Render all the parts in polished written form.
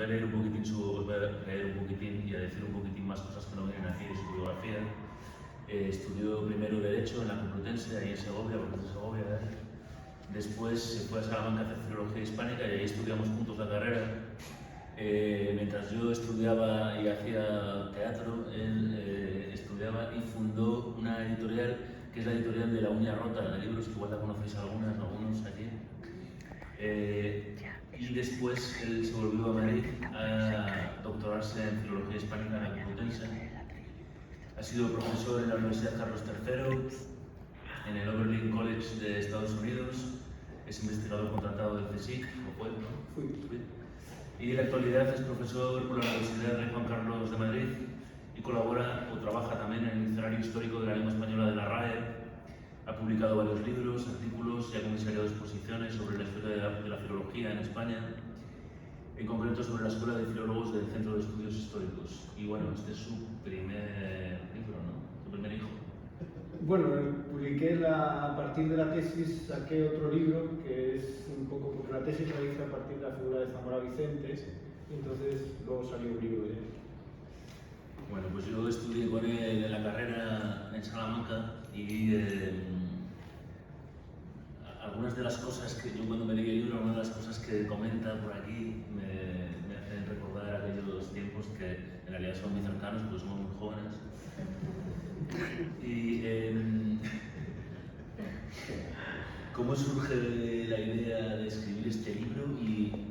voy a leer un poquitín y a decir un poquitín más cosas que no vienen aquí de su biografía. Estudió primero Derecho en la Complutense, ahí en Segovia, porque es de Segovia. Después se fue a Salamanca a hacer Filología Hispánica y ahí estudiamos juntos la carrera. Mientras yo estudiaba y hacía teatro, él estudiaba y fundó una editorial que es la editorial de La Uña Rota, de libros, que igual la conocéis algunos aquí. Y después él se volvió a Madrid a doctorarse en Filología Hispánica en la Complutense. Ha sido profesor en la Universidad Carlos III, en el Oberlin College de Estados Unidos, es investigador contratado del CSIC, ¿o fue? ¿No? Fui. Y en la actualidad es profesor por la Universidad Rey Juan Carlos de Madrid y colabora o trabaja también en el Diccionario Histórico de la Lengua Española de la RAE. Ha publicado varios libros, artículos y ha comisariado exposiciones sobre la historia de la filología en España, en concreto sobre la Escuela de Filólogos del Centro de Estudios Históricos. Y bueno, este es su primer libro, ¿no? Su primer hijo. Bueno, publiqué a partir de la tesis, saqué otro libro que es un poco, porque la tesis la hice a partir de la figura de Zamora Vicente, y entonces luego salió un libro de él. Bueno, pues yo estudié con él en la carrera en Salamanca y algunas de las cosas que yo cuando me leí el libro, algunas de las cosas que comenta por aquí me hacen recordar aquellos tiempos que en realidad son muy cercanos porque somos muy jóvenes. Y ¿cómo surge la idea de escribir este libro y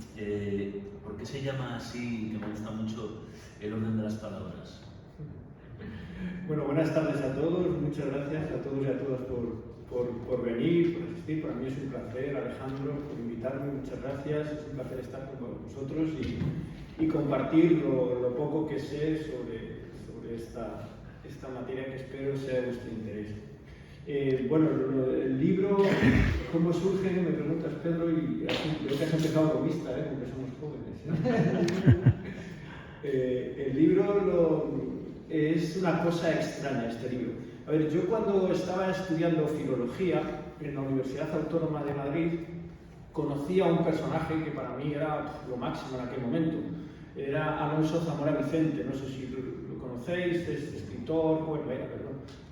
por qué se llama así, que me gusta mucho, el orden de las palabras? Bueno, buenas tardes a todos, muchas gracias a todos y a todas por venir, por asistir. Para mí es un placer, Alejandro, por invitarme, muchas gracias. Es un placer estar con vosotros y compartir lo poco que sé sobre esta materia que espero sea de vuestro interés. Bueno, el libro, ¿cómo surge? Me preguntas, Pedro, y creo que has empezado con vista, porque somos jóvenes. El libro es una cosa extraña, este libro. A ver, yo cuando estaba estudiando filología en la Universidad Autónoma de Madrid, conocí a un personaje que para mí era lo máximo en aquel momento. Era Alonso Zamora Vicente, no sé si lo conocéis, es escritor,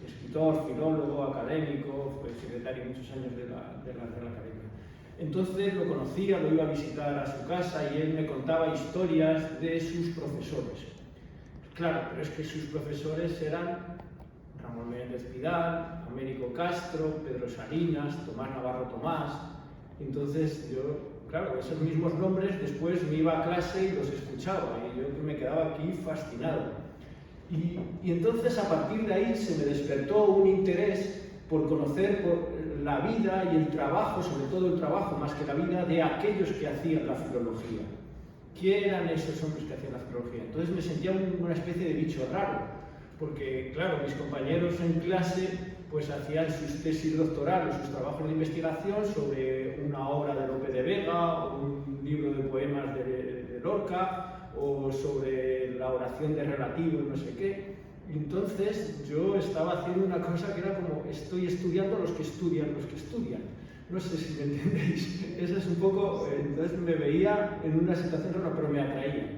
escritor, filólogo, académico, fue secretario muchos años de la Real Academia. Entonces lo conocía, lo iba a visitar a su casa y él me contaba historias de sus profesores. Claro, pero es que sus profesores eran Ramón Menéndez Pidal, Américo Castro, Pedro Salinas, Tomás Navarro Tomás. Entonces yo, claro, esos mismos nombres después me iba a clase y los escuchaba y yo me quedaba aquí fascinado. Y entonces a partir de ahí se me despertó un interés por conocer la vida y el trabajo, sobre todo el trabajo más que la vida, de aquellos que hacían la filología. ¿Quién eran esos hombres que hacían la filología? Entonces me sentía una especie de bicho raro, porque claro, mis compañeros en clase pues hacían sus tesis doctorales, sus trabajos de investigación sobre una obra de Lope de Vega, o un libro de poemas de Lorca, o sobre la oración de relativo y no sé qué. Entonces yo estaba haciendo una cosa que era como, estoy estudiando a los que estudian. No sé si me entendéis. Eso es un poco, entonces me veía en una situación rara, pero me atraía.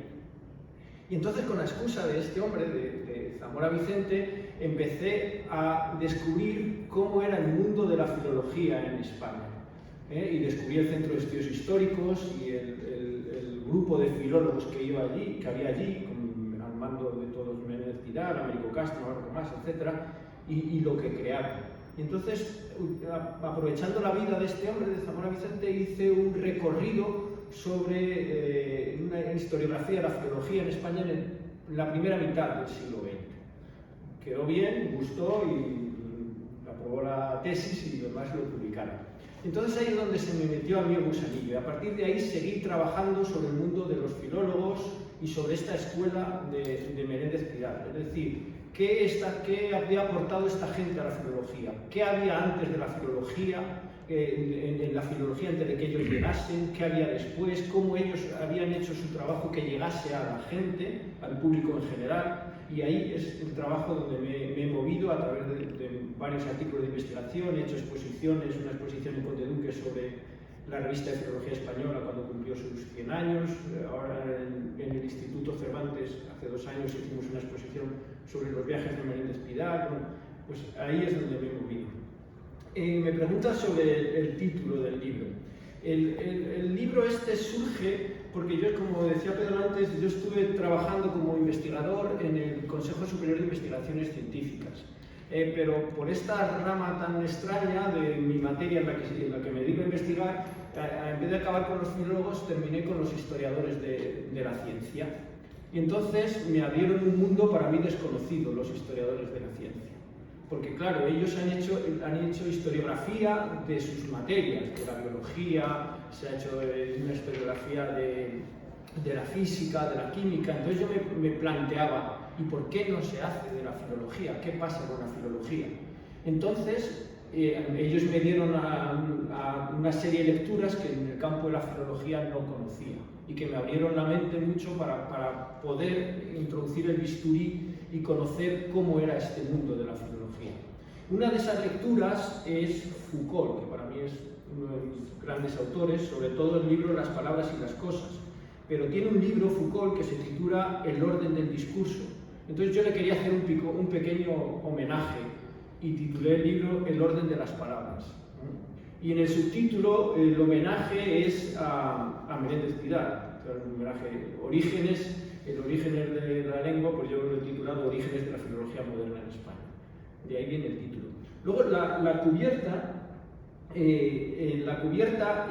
Y entonces con la excusa de este hombre, de Zamora Vicente, empecé a descubrir cómo era el mundo de la filología en España. Y descubrí el Centro de Estudios Históricos y el grupo de filólogos que había allí, al mando de todos Menéndez Pidal, Américo Castro, Navarro Tomás, etc. Y lo que crearon. Y entonces, aprovechando la vida de este hombre, de Zamora Vicente, hice un recorrido sobre una historiografía de la filología en España en la primera mitad del siglo XX. Quedó bien, gustó y aprobó la tesis y demás lo publicaron. Entonces ahí es donde se me metió a mí el gusanillo y a partir de ahí seguí trabajando sobre el mundo de los filólogos y sobre esta escuela de Menéndez Pidal. Es decir, ¿qué había aportado esta gente a la filología? ¿Qué había antes de la filología, en la filología antes de que ellos llegasen? ¿Qué había después? ¿Cómo ellos habían hecho su trabajo que llegase a la gente, al público en general? Y ahí es el trabajo donde me he movido a través de varios artículos de investigación, he hecho exposiciones, una exposición en Conde Duque sobre la revista de Filología Española cuando cumplió sus 100 años, ahora en Instituto Cervantes. Hace 2 años hicimos una exposición sobre los viajes de Menéndez Pidal. Bueno, pues ahí es donde me he movido. Me preguntas sobre el título del libro. El libro este surge porque yo, como decía Pedro antes, yo estuve trabajando como investigador en el Consejo Superior de Investigaciones Científicas. Pero por esta rama tan extraña de mi materia en la que me dedico a investigar, en vez de acabar con los filólogos, terminé con los historiadores de la ciencia. Y entonces me abrieron un mundo para mí desconocido, los historiadores de la ciencia. Porque claro, ellos han hecho historiografía de sus materias, de la biología, se ha hecho una historiografía de la física, de la química. Entonces yo me planteaba, ¿y por qué no se hace de la filología? ¿Qué pasa con la filología? Entonces ellos me dieron a una serie de lecturas que en el campo de la filología no conocía y que me abrieron la mente mucho para poder introducir el bisturí y conocer cómo era este mundo de la filología. Una de esas lecturas es Foucault, que para mí es uno de mis grandes autores, sobre todo el libro Las palabras y las cosas. Pero tiene un libro, Foucault, que se titula El orden del discurso. Entonces yo le quería hacer un pequeño homenaje y titulé el libro El orden de las palabras. Y en el subtítulo el homenaje es a Menéndez Pidal, un homenaje el orígenes de la lengua, pues yo lo he titulado Orígenes de la filología moderna en España. De ahí viene el título. Luego la cubierta,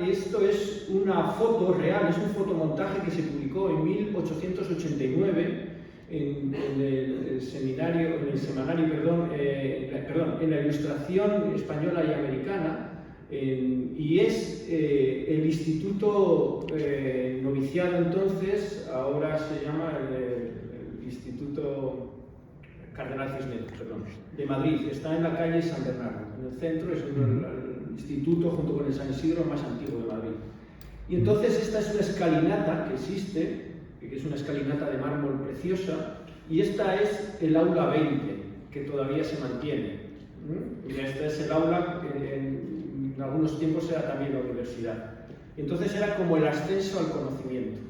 esto es una foto real, es un fotomontaje que se publicó en 1889 en la Ilustración Española y Americana, y es el Instituto Noviciado entonces, ahora se llama el Instituto Cardenal Cisneros, de Madrid. Está en la calle San Bernardo, en el centro, es el instituto junto con el San Isidro más antiguo de Madrid. Y entonces esta es una escalinata que existe, que es una escalinata de mármol preciosa, y esta es el aula 20, que todavía se mantiene. Y esta es el aula que en algunos tiempos era también la universidad. Entonces era como el ascenso al conocimiento.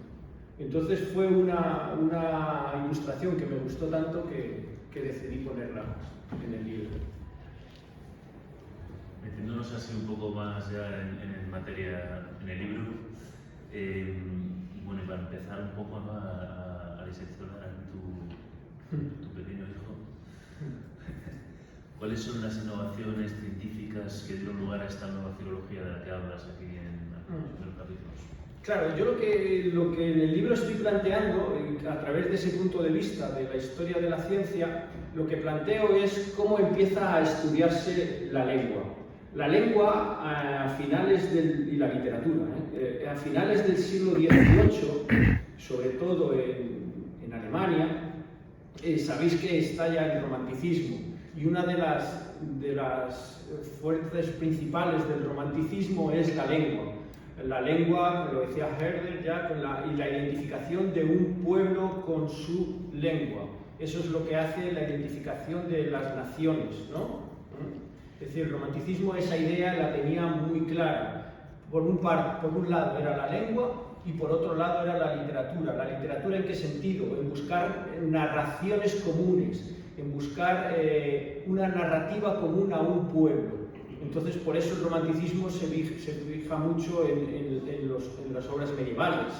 Entonces fue una ilustración que me gustó tanto que decidí ponerla en el libro. Metiéndonos así un poco más ya en materia, en el libro, y bueno, para empezar un poco a diseccionar tu pequeño hijo, ¿cuáles son las innovaciones científicas que dieron lugar a esta nueva filología de la que hablas aquí en los primeros capítulos? Claro, yo lo que en el libro estoy planteando, a través de ese punto de vista de la historia de la ciencia, lo que planteo es cómo empieza a estudiarse la lengua. La lengua y la literatura, a finales del siglo XVIII, sobre todo en Alemania, sabéis que estalla el romanticismo, y una de las fuerzas principales del romanticismo es la lengua. La lengua, lo decía Herder ya, y la identificación de un pueblo con su lengua. Eso es lo que hace la identificación de las naciones, ¿no? Es decir, el romanticismo, esa idea la tenía muy clara. Por un lado era la lengua y por otro lado era la literatura. ¿La literatura en qué sentido? En buscar narraciones comunes, en buscar una narrativa común a un pueblo. Entonces, por eso el romanticismo se fija mucho en las obras medievales,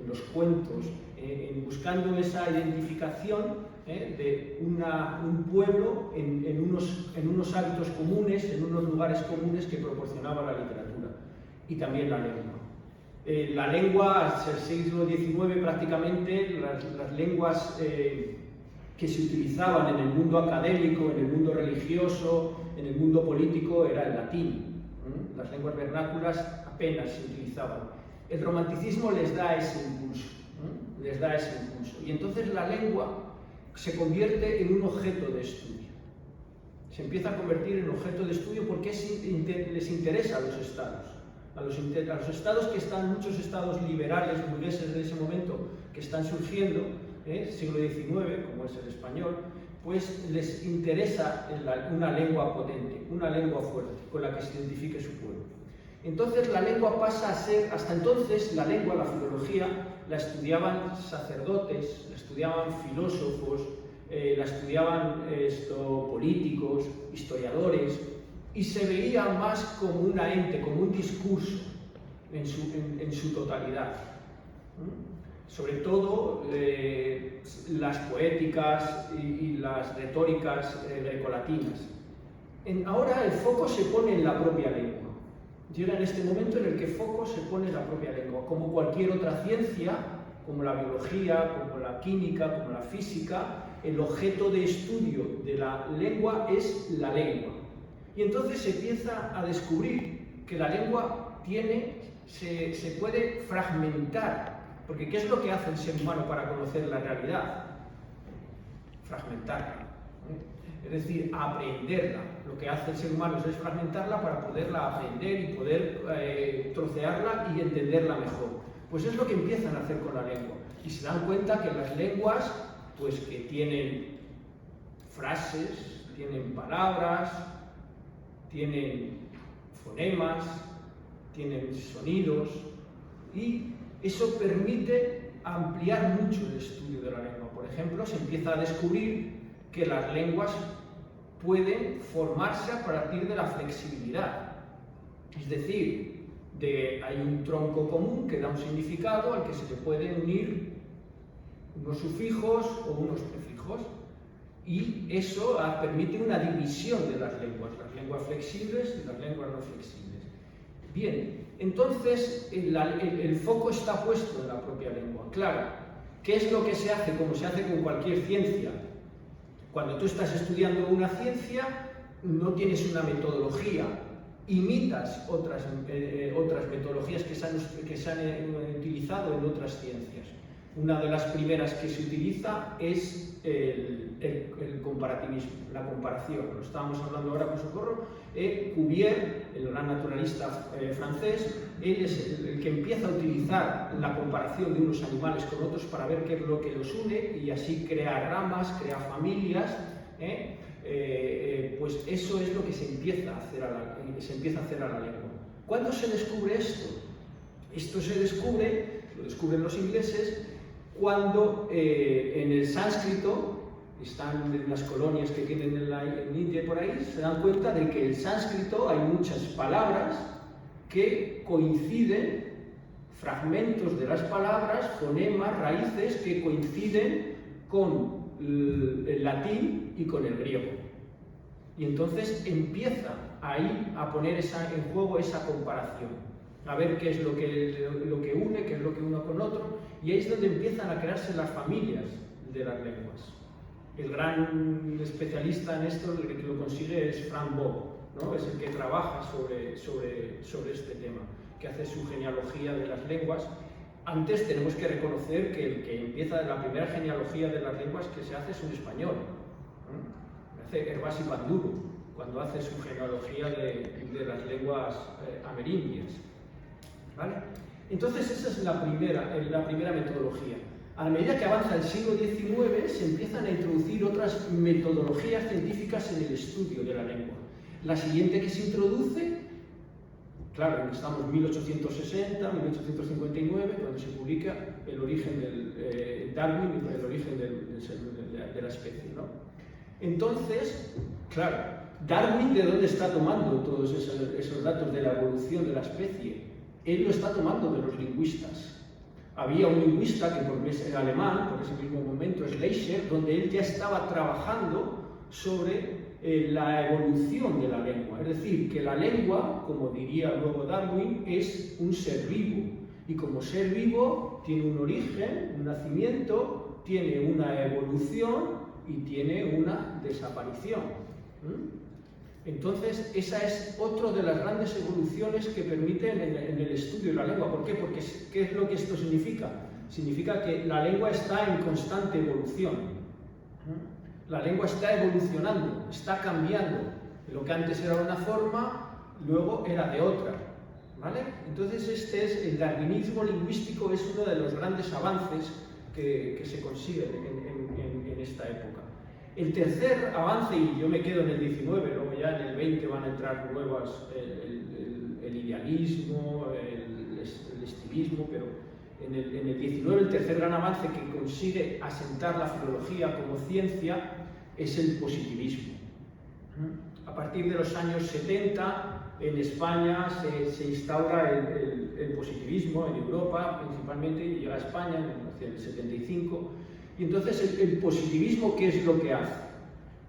en los cuentos, en buscando esa identificación de un pueblo en unos hábitos comunes, en unos lugares comunes que proporcionaba la literatura y también la lengua. La lengua, hasta el siglo XIX prácticamente, las lenguas que se utilizaban en el mundo académico, en el mundo religioso, en el mundo político, era el latín. Las lenguas vernáculas apenas se utilizaban. El romanticismo les da ese impulso, y entonces la lengua se convierte en un objeto de estudio. Se empieza a convertir en objeto de estudio porque les interesa a los estados. A los estados que están, muchos estados liberales, burgueses de ese momento, que están surgiendo, siglo XIX, como es el español, pues les interesa una lengua potente, una lengua fuerte, con la que se identifique su pueblo. Entonces la lengua pasa a ser, hasta entonces la lengua, la filología, la estudiaban sacerdotes, la estudiaban filósofos, la estudiaban políticos, historiadores, y se veía más como una ente, como un discurso en su totalidad. Sobre todo las poéticas y las retóricas grecolatinas. Ahora el foco se pone en la propia lengua. Llega en este momento en el que el foco se pone en la propia lengua. Como cualquier otra ciencia, como la biología, como la química, como la física, el objeto de estudio de la lengua es la lengua. Y entonces se empieza a descubrir que la lengua se puede fragmentar. Porque ¿qué es lo que hace el ser humano para conocer la realidad? Fragmentarla. Es decir, aprenderla. Lo que hace el ser humano es fragmentarla para poderla aprender y poder trocearla y entenderla mejor. Pues es lo que empiezan a hacer con la lengua. Y se dan cuenta que las lenguas, pues que tienen frases, tienen palabras, tienen fonemas, tienen sonidos, y eso permite ampliar mucho el estudio de la lengua. Por ejemplo, se empieza a descubrir que las lenguas pueden formarse a partir de la flexibilidad. Es decir, hay un tronco común que da un significado al que se le pueden unir unos sufijos o unos prefijos. Y eso permite una división de las lenguas flexibles y las lenguas no flexibles. Bien, entonces el foco está puesto en la propia lengua. Claro, ¿qué es lo que se hace? Como se hace con cualquier ciencia. Cuando tú estás estudiando una ciencia, no tienes una metodología, imitas otras metodologías que se han utilizado en otras ciencias. Una de las primeras que se utiliza es el comparativismo, la comparación. Lo estábamos hablando ahora con Socorro. Cuvier, el gran naturalista francés, él es el que empieza a utilizar la comparación de unos animales con otros para ver qué es lo que los une y así crear ramas, crear familias. Pues eso es lo que se empieza a hacer a la lengua. ¿Cuándo se descubre esto? Esto lo descubren los ingleses cuando en el sánscrito, están en las colonias que tienen en India y por ahí, se dan cuenta de que en el sánscrito hay muchas palabras que coinciden, fragmentos de las palabras, fonemas, raíces que coinciden con el latín y con el griego. Y entonces empieza ahí a poner en juego esa comparación, a ver qué es lo que une, qué es lo que une con otro, y ahí es donde empiezan a crearse las familias de las lenguas. El gran especialista en esto, el que lo consigue, es Frank Bock, ¿no? Es el que trabaja sobre este tema, que hace su genealogía de las lenguas. Antes tenemos que reconocer que el que empieza la primera genealogía de las lenguas que se hace es un español, ¿no? Hace Hervás y Panduro, cuando hace su genealogía de las lenguas amerindias. ¿Vale? Entonces esa es la primera metodología. A medida que avanza el siglo XIX se empiezan a introducir otras metodologías científicas en el estudio de la lengua. La siguiente que se introduce, claro, estamos en 1860, 1859, cuando se publica el origen del Darwin y el origen de la especie, ¿no? Entonces, claro, Darwin, ¿de dónde está tomando todos esos datos de la evolución de la especie? Él lo está tomando de los lingüistas. Había un lingüista que es alemán, por ese mismo momento, Schleicher, donde él ya estaba trabajando sobre la evolución de la lengua. Es decir, que la lengua, como diría luego Darwin, es un ser vivo. Y como ser vivo tiene un origen, un nacimiento, tiene una evolución y tiene una desaparición. Entonces, esa es otra de las grandes evoluciones que permiten en el estudio de la lengua. ¿Por qué? Porque ¿qué es lo que esto significa? Significa que la lengua está en constante evolución. La lengua está evolucionando, está cambiando. Lo que antes era una forma, luego era de otra. ¿Vale? Entonces, el darwinismo lingüístico es uno de los grandes avances que se consiguen en esta época. El tercer avance, y yo me quedo en el 19, luego ya en el 20 van a entrar nuevas, el idealismo, el estilismo, pero En el 19, el tercer gran avance que consigue asentar la filología como ciencia es el positivismo. A partir de los años 70, en España se instaura el positivismo, en Europa principalmente, y llega a España hacia el 75. Y entonces el positivismo, ¿qué es lo que hace?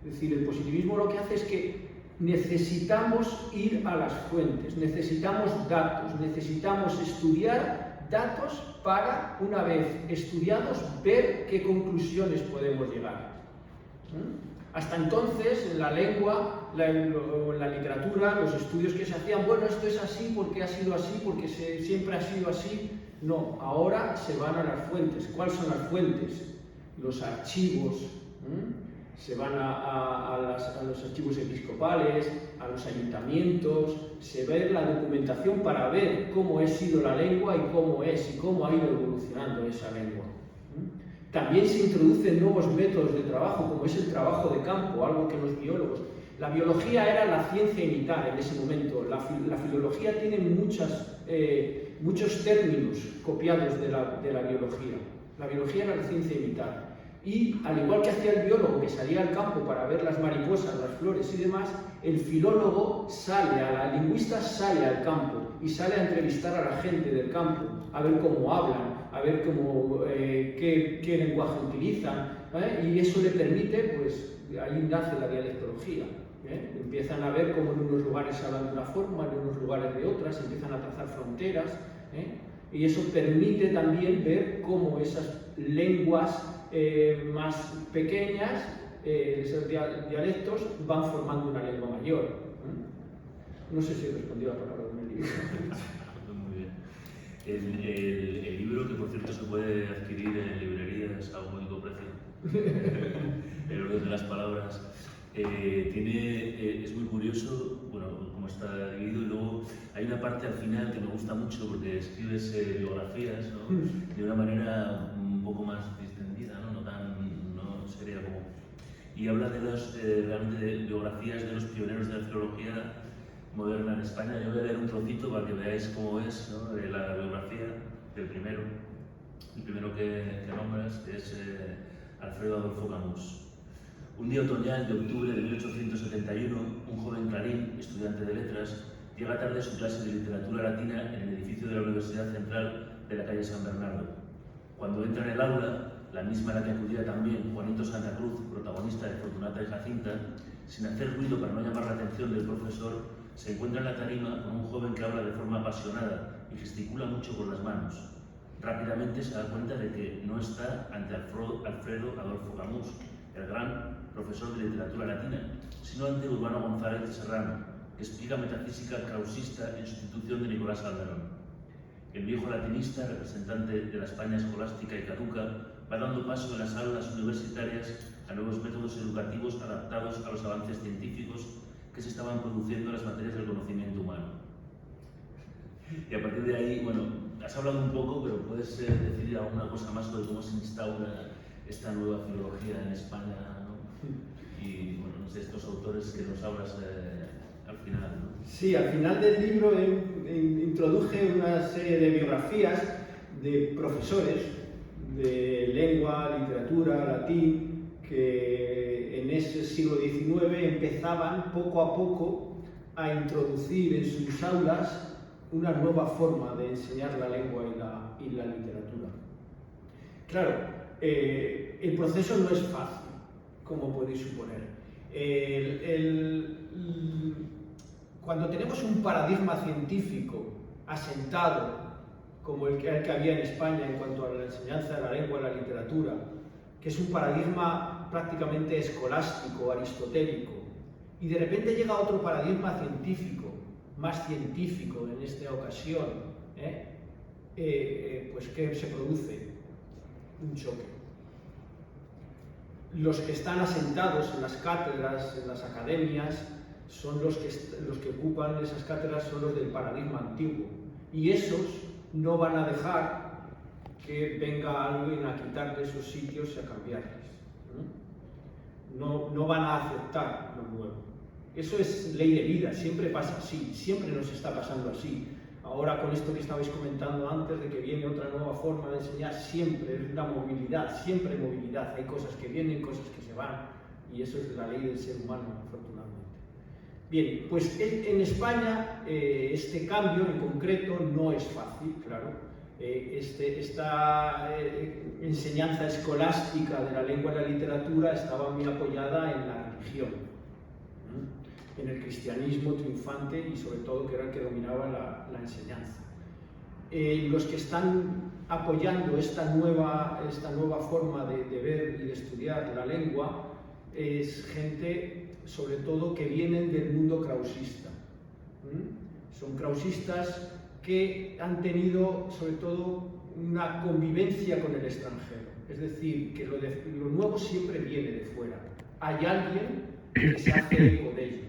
Es decir, el positivismo lo que hace es que necesitamos ir a las fuentes, necesitamos datos, necesitamos estudiar datos para, una vez estudiados, ver qué conclusiones podemos llegar. Hasta entonces, en la lengua, en la literatura, los estudios que se hacían, bueno, esto es así porque ha sido así, porque siempre ha sido así. No, ahora se van a las fuentes. ¿Cuáles son las fuentes? Los archivos. Se van a los archivos episcopales, a los ayuntamientos, se ve la documentación para ver cómo ha sido la lengua y cómo es y cómo ha ido evolucionando esa lengua. También se introducen nuevos métodos de trabajo, como es el trabajo de campo, algo que los biólogos... La biología era la ciencia imitar en ese momento. La filología tiene muchos términos copiados de la biología. La biología era la ciencia imitar. Y al igual que hacía el biólogo que salía al campo para ver las mariposas, las flores y demás, el filólogo la lingüista sale al campo y sale a entrevistar a la gente del campo, a ver cómo hablan, a ver qué lenguaje utilizan, y eso le permite, pues ahí nace la dialectología. Empiezan a ver cómo en unos lugares hablan de una forma, en unos lugares de otras, empiezan a trazar fronteras, y eso permite también ver cómo esas lenguas más pequeñas, esos dialectos, van formando una lengua mayor. No sé si he respondido a la palabra del libro. Muy bien. El libro, que por cierto se puede adquirir en librerías a un único precio, el orden de las palabras, es muy curioso, bueno, cómo está dividido, y luego hay una parte al final que me gusta mucho porque escribes biografías, ¿no? De una manera un poco más distendida, no tan seria como... Y habla realmente de biografías de los pioneros de la filología moderna en España. Yo voy a leer un trocito para que veáis cómo es, ¿no? La biografía del primero. El primero que nombras es Alfredo Adolfo Camus. Un día otoñal de octubre de 1871, un joven Clarín, estudiante de letras, llega tarde a su clase de literatura latina en el edificio de la Universidad Central de la calle San Bernardo. Cuando entra en el aula, la misma a la que acudía también Juanito Santa Cruz, protagonista de Fortunata y Jacinta, sin hacer ruido para no llamar la atención del profesor, se encuentra en la tarima con un joven que habla de forma apasionada y gesticula mucho con las manos. Rápidamente se da cuenta de que no está ante Alfredo Adolfo Camus, el gran profesor de literatura latina, sino ante Urbano González de Serrano, que explica metafísica krausista en sustitución de Nicolás Calderón. El viejo latinista, representante de la España escolástica y caduca, va dando paso en las aulas universitarias a nuevos métodos educativos adaptados a los avances científicos que se estaban produciendo en las materias del conocimiento humano. Y a partir de ahí, bueno, has hablado un poco, pero puedes decir alguna cosa más sobre cómo se instaura esta nueva filología en España, ¿no? Y bueno, no sé, estos autores que nos hablas al final, ¿no? Sí, al final del libro introduje una serie de biografías de profesores de lengua, literatura, latín, que en ese siglo XIX empezaban poco a poco a introducir en sus aulas una nueva forma de enseñar la lengua y la literatura. Claro, el proceso no es fácil, como podéis suponer. Cuando tenemos un paradigma científico asentado, como el que había en España en cuanto a la enseñanza de la lengua y la literatura, que es un paradigma prácticamente escolástico, aristotélico, y de repente llega otro paradigma científico, más científico en esta ocasión, pues ¿qué se produce? Un choque. Los que están asentados en las cátedras, en las academias, son los que ocupan esas cátedras, son los del paradigma antiguo, y esos no van a dejar que venga alguien a quitarle esos sitios y a cambiarles. No van a aceptar lo nuevo. Eso es ley de vida, siempre pasa así, siempre nos está pasando así. ahora con esto que estabais comentando antes, de que viene otra nueva forma de enseñar, siempre es la movilidad, siempre movilidad. Hay cosas que vienen, cosas que se van, y eso es la ley del ser humano, afortunadamente. Bien, pues en España este cambio en concreto no es fácil, claro. Esta enseñanza escolástica de la lengua y la literatura estaba muy apoyada en la religión, en el cristianismo triunfante y sobre todo que era el que dominaba la enseñanza. Los que están apoyando esta nueva forma de ver y de estudiar la lengua es gente sobre todo que vienen del mundo krausista. Son krausistas que han tenido sobre todo una convivencia con el extranjero, es decir, que lo nuevo siempre viene de fuera. Hay alguien que se hace eco de ello,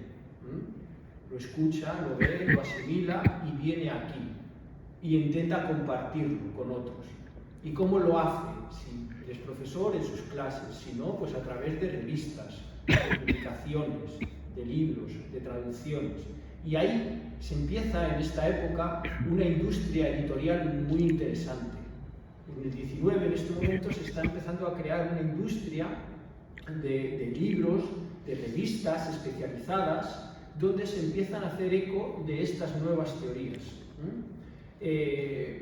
lo escucha, lo ve, lo asimila y viene aquí y intenta compartirlo con otros. ¿Y cómo lo hace? Si es profesor en sus clases, si no, pues a través de revistas, de publicaciones, de libros, de traducciones. Y ahí se empieza en esta época una industria editorial muy interesante. En el 19, en este momento, se está empezando a crear una industria de libros, de revistas especializadas, donde se empiezan a hacer eco de estas nuevas teorías.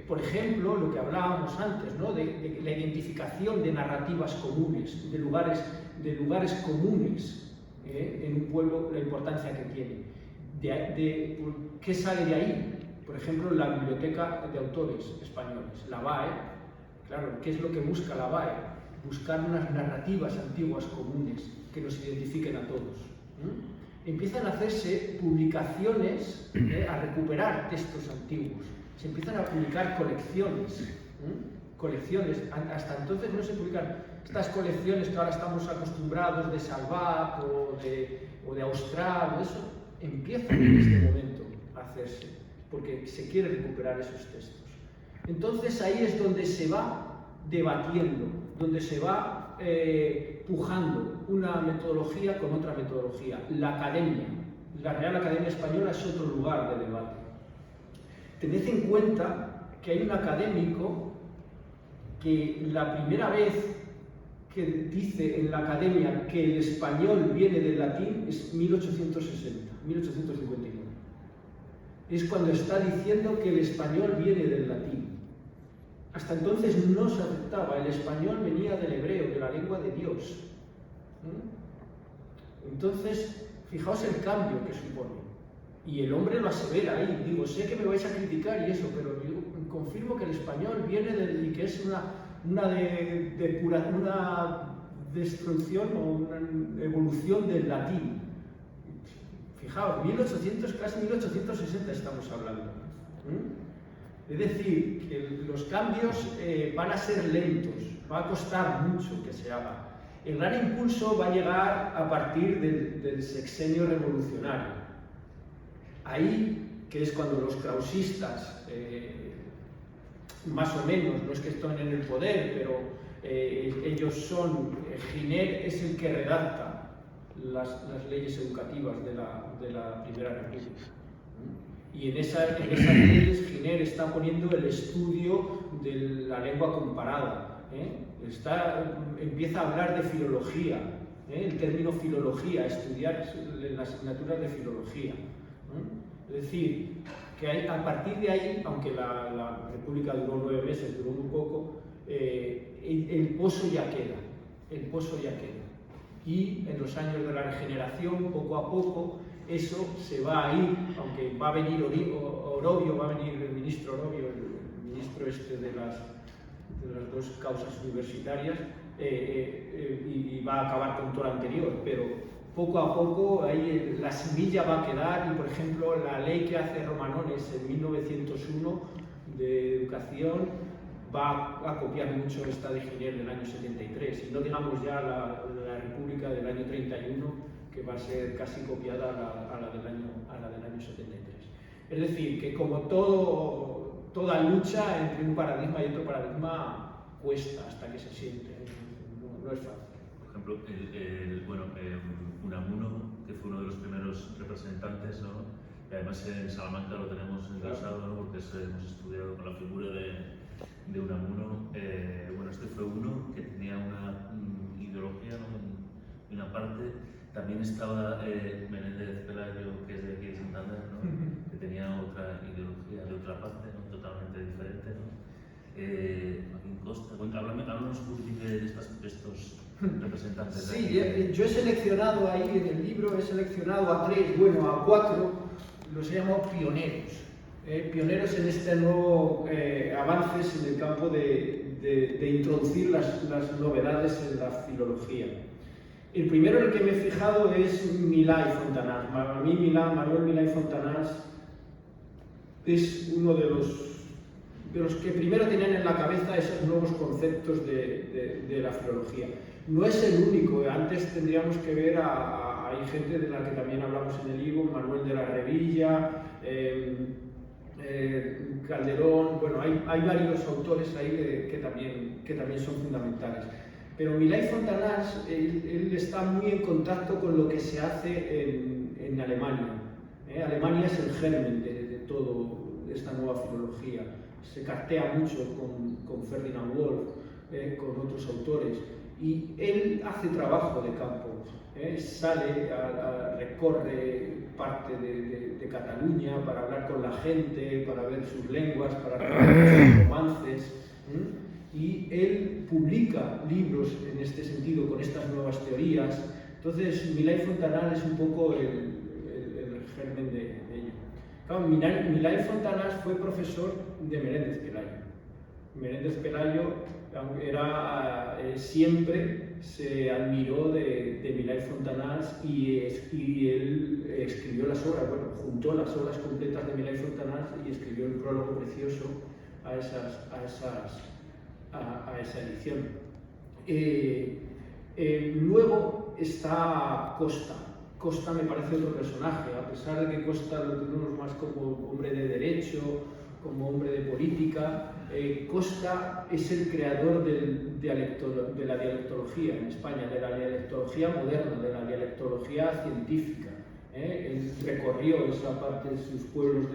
Por ejemplo, lo que hablábamos antes, ¿no? de la identificación de narrativas comunes, de lugares comunes en un pueblo, la importancia que tiene. ¿Qué sale de ahí? Por ejemplo, la Biblioteca de Autores Españoles, la BAE. Claro, ¿qué es lo que busca la BAE? Buscar unas narrativas antiguas comunes que nos identifiquen a todos. Empiezan a hacerse publicaciones, a recuperar textos antiguos. Se empiezan a publicar colecciones. Hasta entonces no se publican estas colecciones que ahora estamos acostumbrados de Salvat o de Austral, eso empiezan en este momento a hacerse, porque se quiere recuperar esos textos. Entonces ahí es donde se va debatiendo, donde se va pujando una metodología con otra metodología. La academia, la Real Academia Española es otro lugar de debate. Tened en cuenta que hay un académico que la primera vez que dice en la academia que el español viene del latín es 1860, 1859. Es cuando está diciendo que el español viene del latín. Hasta entonces no se aceptaba, el español venía del hebreo, de la lengua de Dios. Entonces, fijaos el cambio que supone. Y el hombre lo asevera ahí, digo, sé que me vais a criticar y eso, pero yo confirmo que el español viene y que es una destrucción o una evolución del latín. Fijaos, 1800, casi 1860 estamos hablando. Es decir, que los cambios van a ser lentos, va a costar mucho que se haga. El gran impulso va a llegar a partir del sexenio revolucionario. Ahí, que es cuando los krausistas, más o menos, no es que estén en el poder, pero ellos son, Giner es el que redacta las leyes educativas de la Primera República. Y en esas leyes Giner está poniendo el estudio de la lengua comparada. Empieza a hablar de filología, el término filología, estudiar en las asignaturas de filología. Es decir, que a partir de ahí, aunque la República duró 9 meses, duró muy poco, el pozo ya queda, Y en los años de la regeneración, poco a poco, eso se va a ir, aunque va a venir Orobio, va a venir el ministro Orobio, el ministro de las dos causas universitarias, y va a acabar con todo lo anterior, pero poco a poco ahí la semilla va a quedar. Y por ejemplo la ley que hace Romanones en 1901 de educación va a copiar mucho esta de Giner del año 73, y no digamos ya la República del año 31, que va a ser casi copiada a la del año 73. Es decir, que como toda lucha entre un paradigma y otro paradigma cuesta hasta que se siente, no es fácil. Por ejemplo, Unamuno, que fue uno de los primeros representantes, ¿no? que además en Salamanca lo tenemos engrasado, ¿no? Porque hemos estudiado con la figura de Unamuno. Bueno, este fue uno que tenía una ideología, ¿no? En una parte. También estaba Menéndez Pelayo, que es de aquí de Santander, ¿no? Que tenía otra ideología de otra parte, ¿no? Totalmente diferente, ¿no? Joaquín Costa. Bueno, háblanos un poquito de estos representantes. Sí, yo he seleccionado ahí en el libro, he seleccionado a 3, bueno, a 4, los he llamado pioneros. Pioneros en este nuevo avances en el campo de introducir las novedades en la filología. El primero en el que me he fijado es Milà y Fontanals. Para mí Manuel Milà y Fontanals es uno de los que primero tenían en la cabeza esos nuevos conceptos de la filología. No es el único, antes tendríamos que ver hay gente de la que también hablamos en el libro, Manuel de la Revilla, Calderón, bueno, hay varios autores ahí que también son fundamentales. Pero Milà y Fontanals, él está muy en contacto con lo que se hace en Alemania. Alemania es el germen de todo esta nueva filología. Se cartea mucho con Ferdinand Wolf, con otros autores, y él hace trabajo de campo. Sale, recorre parte de Cataluña para hablar con la gente, para ver sus lenguas, para ver sus romances. Y él publica libros en este sentido, con estas nuevas teorías. Entonces, Milà y Fontanals es un poco el germen de ello. Claro, Milà y Fontanals fue profesor de Menéndez Pelayo. Menéndez Pelayo siempre se admiró de Milà y Fontanals y él escribió las obras, bueno, juntó las obras completas de Milà y Fontanals y escribió el prólogo precioso a esa edición. Luego está Costa. Costa me parece otro personaje, a pesar de que Costa lo tenemos más como hombre de derecho, como hombre de política. Costa es el creador de la dialectología en España, de la dialectología moderna, de la dialectología científica. Él recorrió esa parte de sus pueblos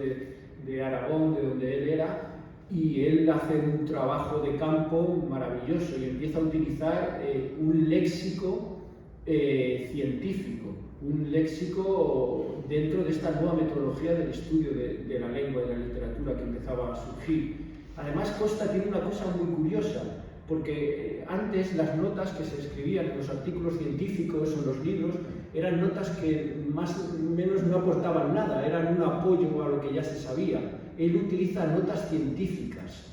de Aragón, de donde él era, y él hace un trabajo de campo maravilloso y empieza a utilizar un léxico científico, un léxico dentro de esta nueva metodología del estudio de la lengua y de la literatura que empezaba a surgir. Además, Costa tiene una cosa muy curiosa, porque antes las notas que se escribían en los artículos científicos o en los libros eran notas que más o menos no aportaban nada, eran un apoyo a lo que ya se sabía. Él utiliza notas científicas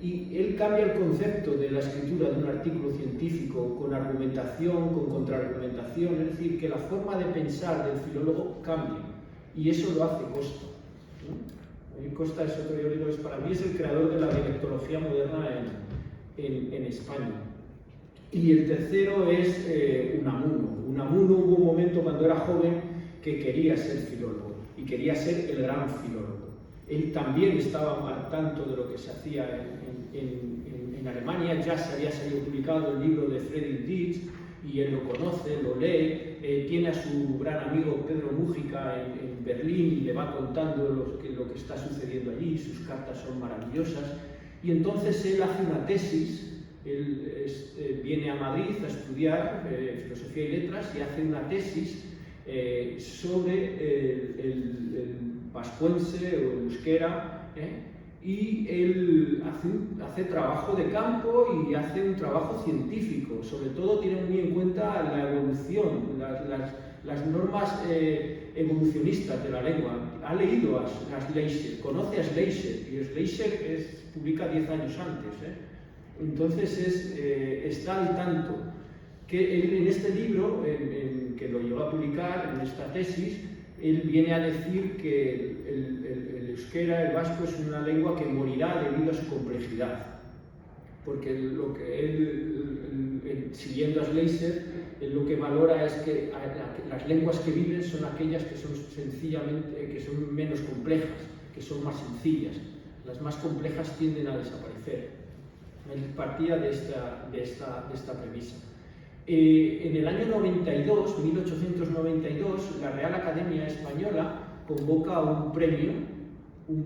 y él cambia el concepto de la escritura de un artículo científico con argumentación, con contraargumentación, es decir, que la forma de pensar del filólogo cambia y eso lo hace Costa. Costa es otro, yo digo, para mí es el creador de la dialectología moderna en España. Y el tercero es Unamuno. Unamuno hubo un momento cuando era joven que quería ser filólogo y quería ser el gran filólogo. Él también estaba al tanto de lo que se hacía en Alemania, ya se había salido publicado el libro de Friedrich Dietz y él lo conoce, lo lee, tiene a su gran amigo Pedro Mújica en Berlín y le va contando lo que está sucediendo allí, sus cartas son maravillosas y entonces él hace una tesis, él viene a Madrid a estudiar filosofía y letras y hace una tesis sobre el vascuence o el euskera, y él hace trabajo de campo y hace un trabajo científico, sobre todo tiene muy en cuenta la evolución, las normas evolucionistas de la lengua. Ha leído a Schleich, conoce a Schleich y Schleich publica 10 años antes, entonces está al tanto que él, en este libro, que lo llevó a publicar, en esta tesis, él viene a decir que el euskera, el vasco, es una lengua que morirá debido a su complejidad. Porque lo que él, siguiendo a Schleicher, lo que valora es que las lenguas que viven son aquellas que son sencillamente, que son menos complejas, que son más sencillas. Las más complejas tienden a desaparecer. Él partía de esta premisa. En el año 92, 1892, la Real Academia Española convoca un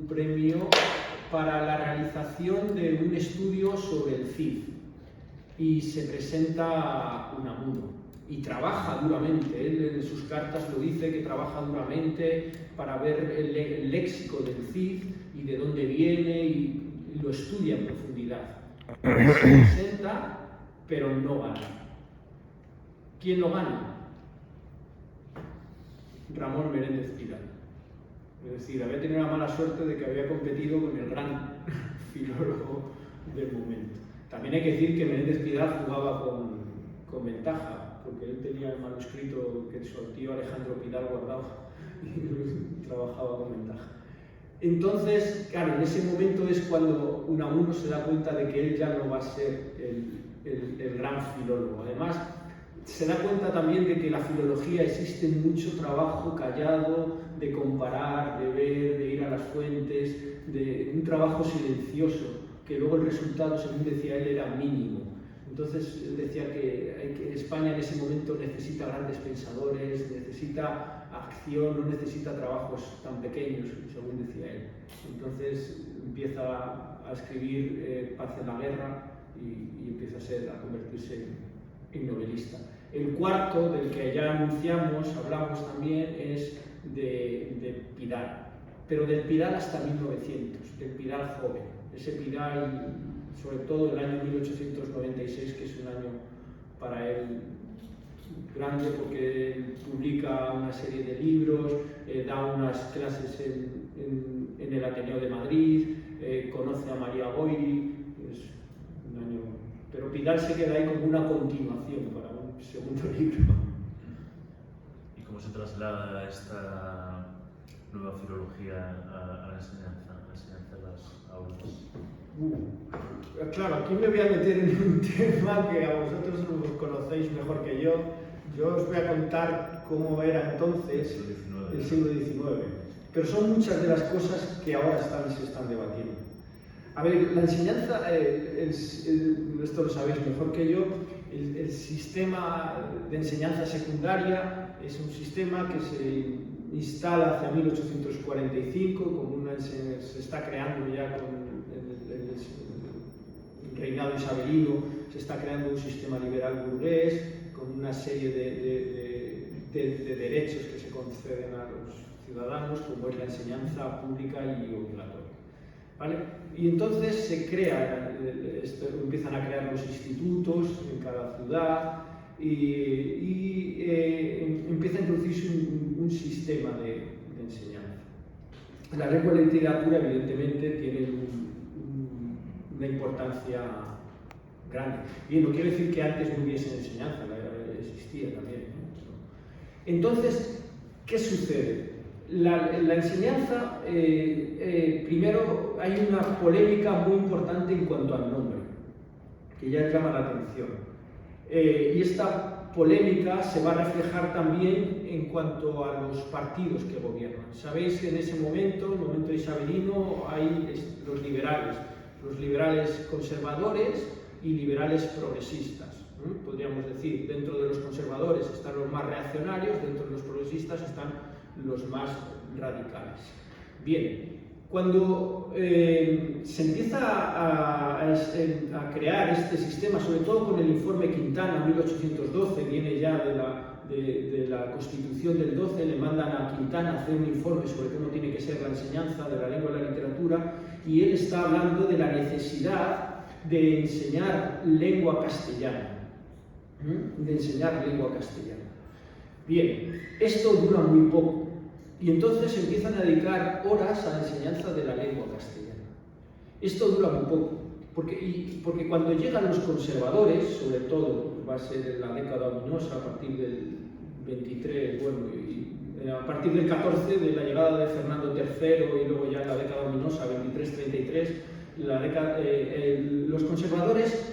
premio para la realización de un estudio sobre el Cid, y se presenta a Unamuno y trabaja duramente. Él en sus cartas lo dice, que trabaja duramente para ver el léxico del Cid y de dónde viene, y lo estudia en profundidad. Se presenta, pero no gana. ¿Quién lo gana? Ramón Menéndez Pidal. Es decir, había tenido la mala suerte de que había competido con el gran filólogo del momento. También hay que decir que Menéndez Pidal jugaba con ventaja, porque él tenía el manuscrito que su tío Alejandro Pidal guardaba y trabajaba con ventaja. Entonces, claro, en ese momento es cuando Unamuno se da cuenta de que él ya no va a ser el gran filólogo. Además, se da cuenta también de que en la filología existe mucho trabajo callado, de comparar, de ver, de ir a las fuentes, de un trabajo silencioso, que luego el resultado, según decía él, era mínimo. Entonces él decía que España en ese momento necesita grandes pensadores, necesita acción, no necesita trabajos tan pequeños, según decía él. Entonces empieza a escribir Paz en la Guerra y empieza a convertirse en novelista. El cuarto, del que ya hablamos también, es de Pidal, pero del Pidal hasta 1900, del Pidal joven. Ese Pidal, sobre todo el año 1896, que es un año para él grande, porque él publica una serie de libros, da unas clases en el Ateneo de Madrid, conoce a María Goiri, es un año... Pero Pidal se queda ahí como una continuación para un segundo libro. ¿Y cómo se traslada esta nueva filología a la enseñanza de las aulas? Claro, aquí me voy a meter en un tema que a vosotros os conocéis mejor que yo. Yo os voy a contar cómo era entonces el siglo XIX. Pero son muchas de las cosas que ahora se están debatiendo. A ver, la enseñanza, esto lo sabéis mejor que yo, el sistema de enseñanza secundaria es un sistema que se instala hacia 1845, se está creando ya con el reinado isabelino, se está creando un sistema liberal burgués, con una serie de derechos que se conceden a los ciudadanos, como es la enseñanza pública y obligatoria. ¿Vale? Y entonces se crea, empiezan a crear los institutos en cada ciudad y empieza a introducirse un sistema de enseñanza. La lengua y la literatura, evidentemente, tienen una importancia grande. Y no quiere decir que antes no hubiese enseñanza, existía también, ¿no? Entonces, ¿qué sucede? La enseñanza, primero hay una polémica muy importante en cuanto al nombre, que ya llama la atención. Y esta polémica se va a reflejar también en cuanto a los partidos que gobiernan. Sabéis que en ese momento, en el momento isabelino, hay los liberales conservadores y liberales progresistas. Podríamos decir, dentro de los conservadores están los más reaccionarios, dentro de los progresistas están los más radicales. Bien, cuando se empieza a crear este sistema, sobre todo con el informe Quintana, 1812, viene ya de la Constitución del 12, le mandan a Quintana a hacer un informe sobre cómo tiene que ser la enseñanza de la lengua y la literatura, y él está hablando de la necesidad de enseñar lengua castellana. Bien, esto dura muy poco, y entonces empiezan a dedicar horas a la enseñanza de la lengua castellana. Esto dura muy poco, porque cuando llegan los conservadores, sobre todo, va a ser en la década ominosa, a partir del 23, bueno, y a partir del 14, de la llegada de Fernando III, y luego ya en la década ominosa, 23-33, los conservadores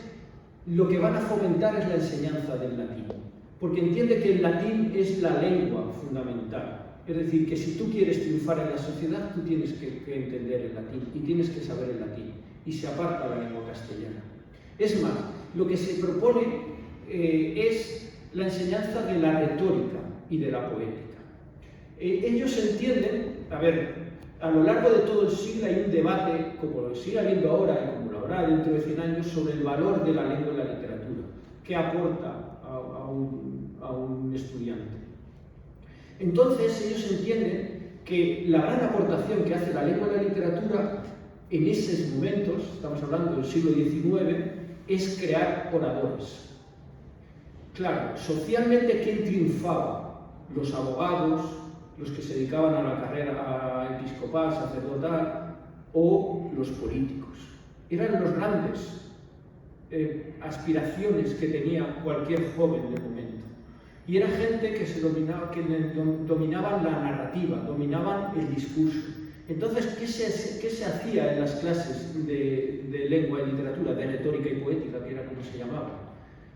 lo que van a fomentar es la enseñanza del latín, porque entiende que el latín es la lengua fundamental. Es decir, que si tú quieres triunfar en la sociedad, tú tienes que entender el latín y tienes que saber el latín, y se aparta la lengua castellana. Es más, lo que se propone es la enseñanza de la retórica y de la poética. Ellos entienden, a ver, a lo largo de todo el siglo hay un debate, como lo sigue habiendo ahora y como lo habrá dentro de 100 años, sobre el valor de la lengua y la literatura, qué aporta a un estudiante. Entonces ellos entienden que la gran aportación que hace la lengua y la literatura en esos momentos, estamos hablando del siglo XIX, es crear oradores. Claro, socialmente, ¿quién triunfaba? Los abogados, los que se dedicaban a la carrera episcopal, sacerdotal, o los políticos. Eran los grandes aspiraciones que tenía cualquier joven de momento. Y era gente que dominaban la narrativa, dominaban el discurso. Entonces, ¿qué se hacía en las clases de lengua y literatura, de retórica y poética, que era como se llamaba?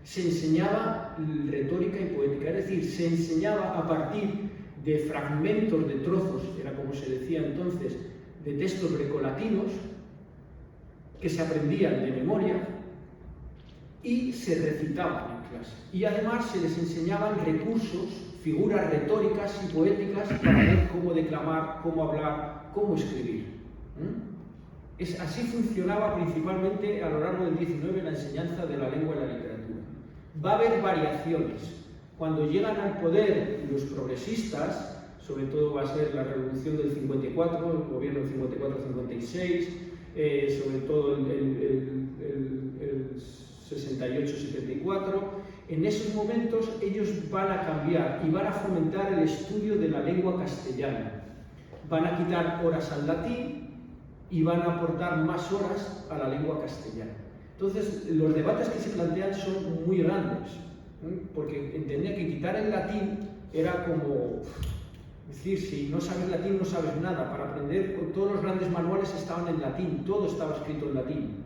Se enseñaba retórica y poética, es decir, se enseñaba a partir de fragmentos, de trozos, era como se decía entonces, de textos grecolatinos, que se aprendían de memoria y se recitaban en clase. Y además se les enseñaban recursos, figuras retóricas y poéticas para ver cómo declamar, cómo hablar, cómo escribir. Así funcionaba principalmente a lo largo del XIX la enseñanza de la lengua y la literatura. Va a haber variaciones. Cuando llegan al poder los progresistas, sobre todo va a ser la revolución del 54, el gobierno del 54-56, sobre todo el 68-74, en esos momentos ellos van a cambiar y van a fomentar el estudio de la lengua castellana. Van a quitar horas al latín y van a aportar más horas a la lengua castellana. Entonces, los debates que se plantean son muy grandes, porque entendía que quitar el latín era como decir, si no sabes latín no sabes nada. Para aprender, todos los grandes manuales estaban en latín, todo estaba escrito en latín.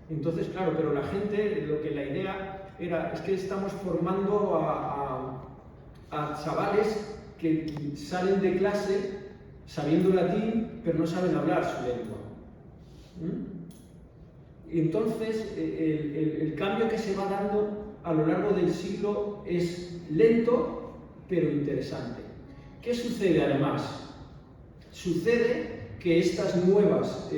Entonces, claro, pero la gente, la idea era, es que estamos formando a chavales que salen de clase sabiendo latín, pero no saben hablar su lengua. Y entonces, el cambio que se va dando a lo largo del siglo es lento, pero interesante. ¿Qué sucede además? Sucede que estas nuevas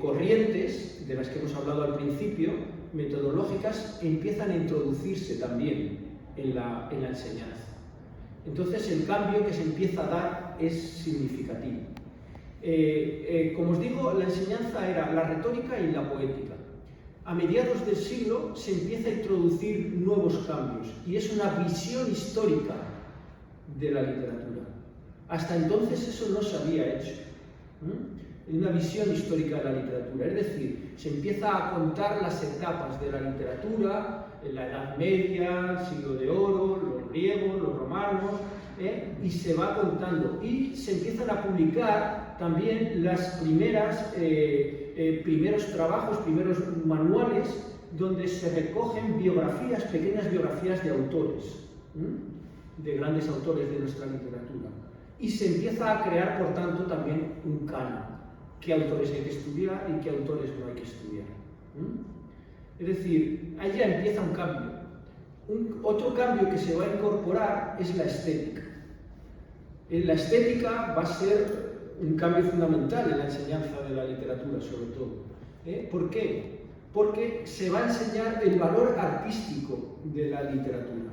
corrientes, de las que hemos hablado al principio, metodológicas, empiezan a introducirse también en la enseñanza. Entonces, el cambio que se empieza a dar es significativo. Como os digo, la enseñanza era la retórica y la poética. A mediados del siglo se empieza a introducir nuevos cambios y es una visión histórica de la literatura. Hasta entonces eso no se había hecho. Una visión histórica de la literatura, es decir, se empieza a contar las etapas de la literatura, en la Edad Media, el Siglo de Oro, los griegos, los romanos, y se va contando. Y se empiezan a publicar también las primeros trabajos, primeros manuales, donde se recogen biografías, pequeñas biografías de autores, de grandes autores de nuestra literatura. Y se empieza a crear, por tanto, también un canon. ¿Qué autores hay que estudiar y qué autores no hay que estudiar? Es decir, ahí ya empieza un cambio. Otro cambio que se va a incorporar es la estética. La estética va a ser un cambio fundamental en la enseñanza de la literatura, sobre todo. ¿Por qué? Porque se va a enseñar el valor artístico de la literatura.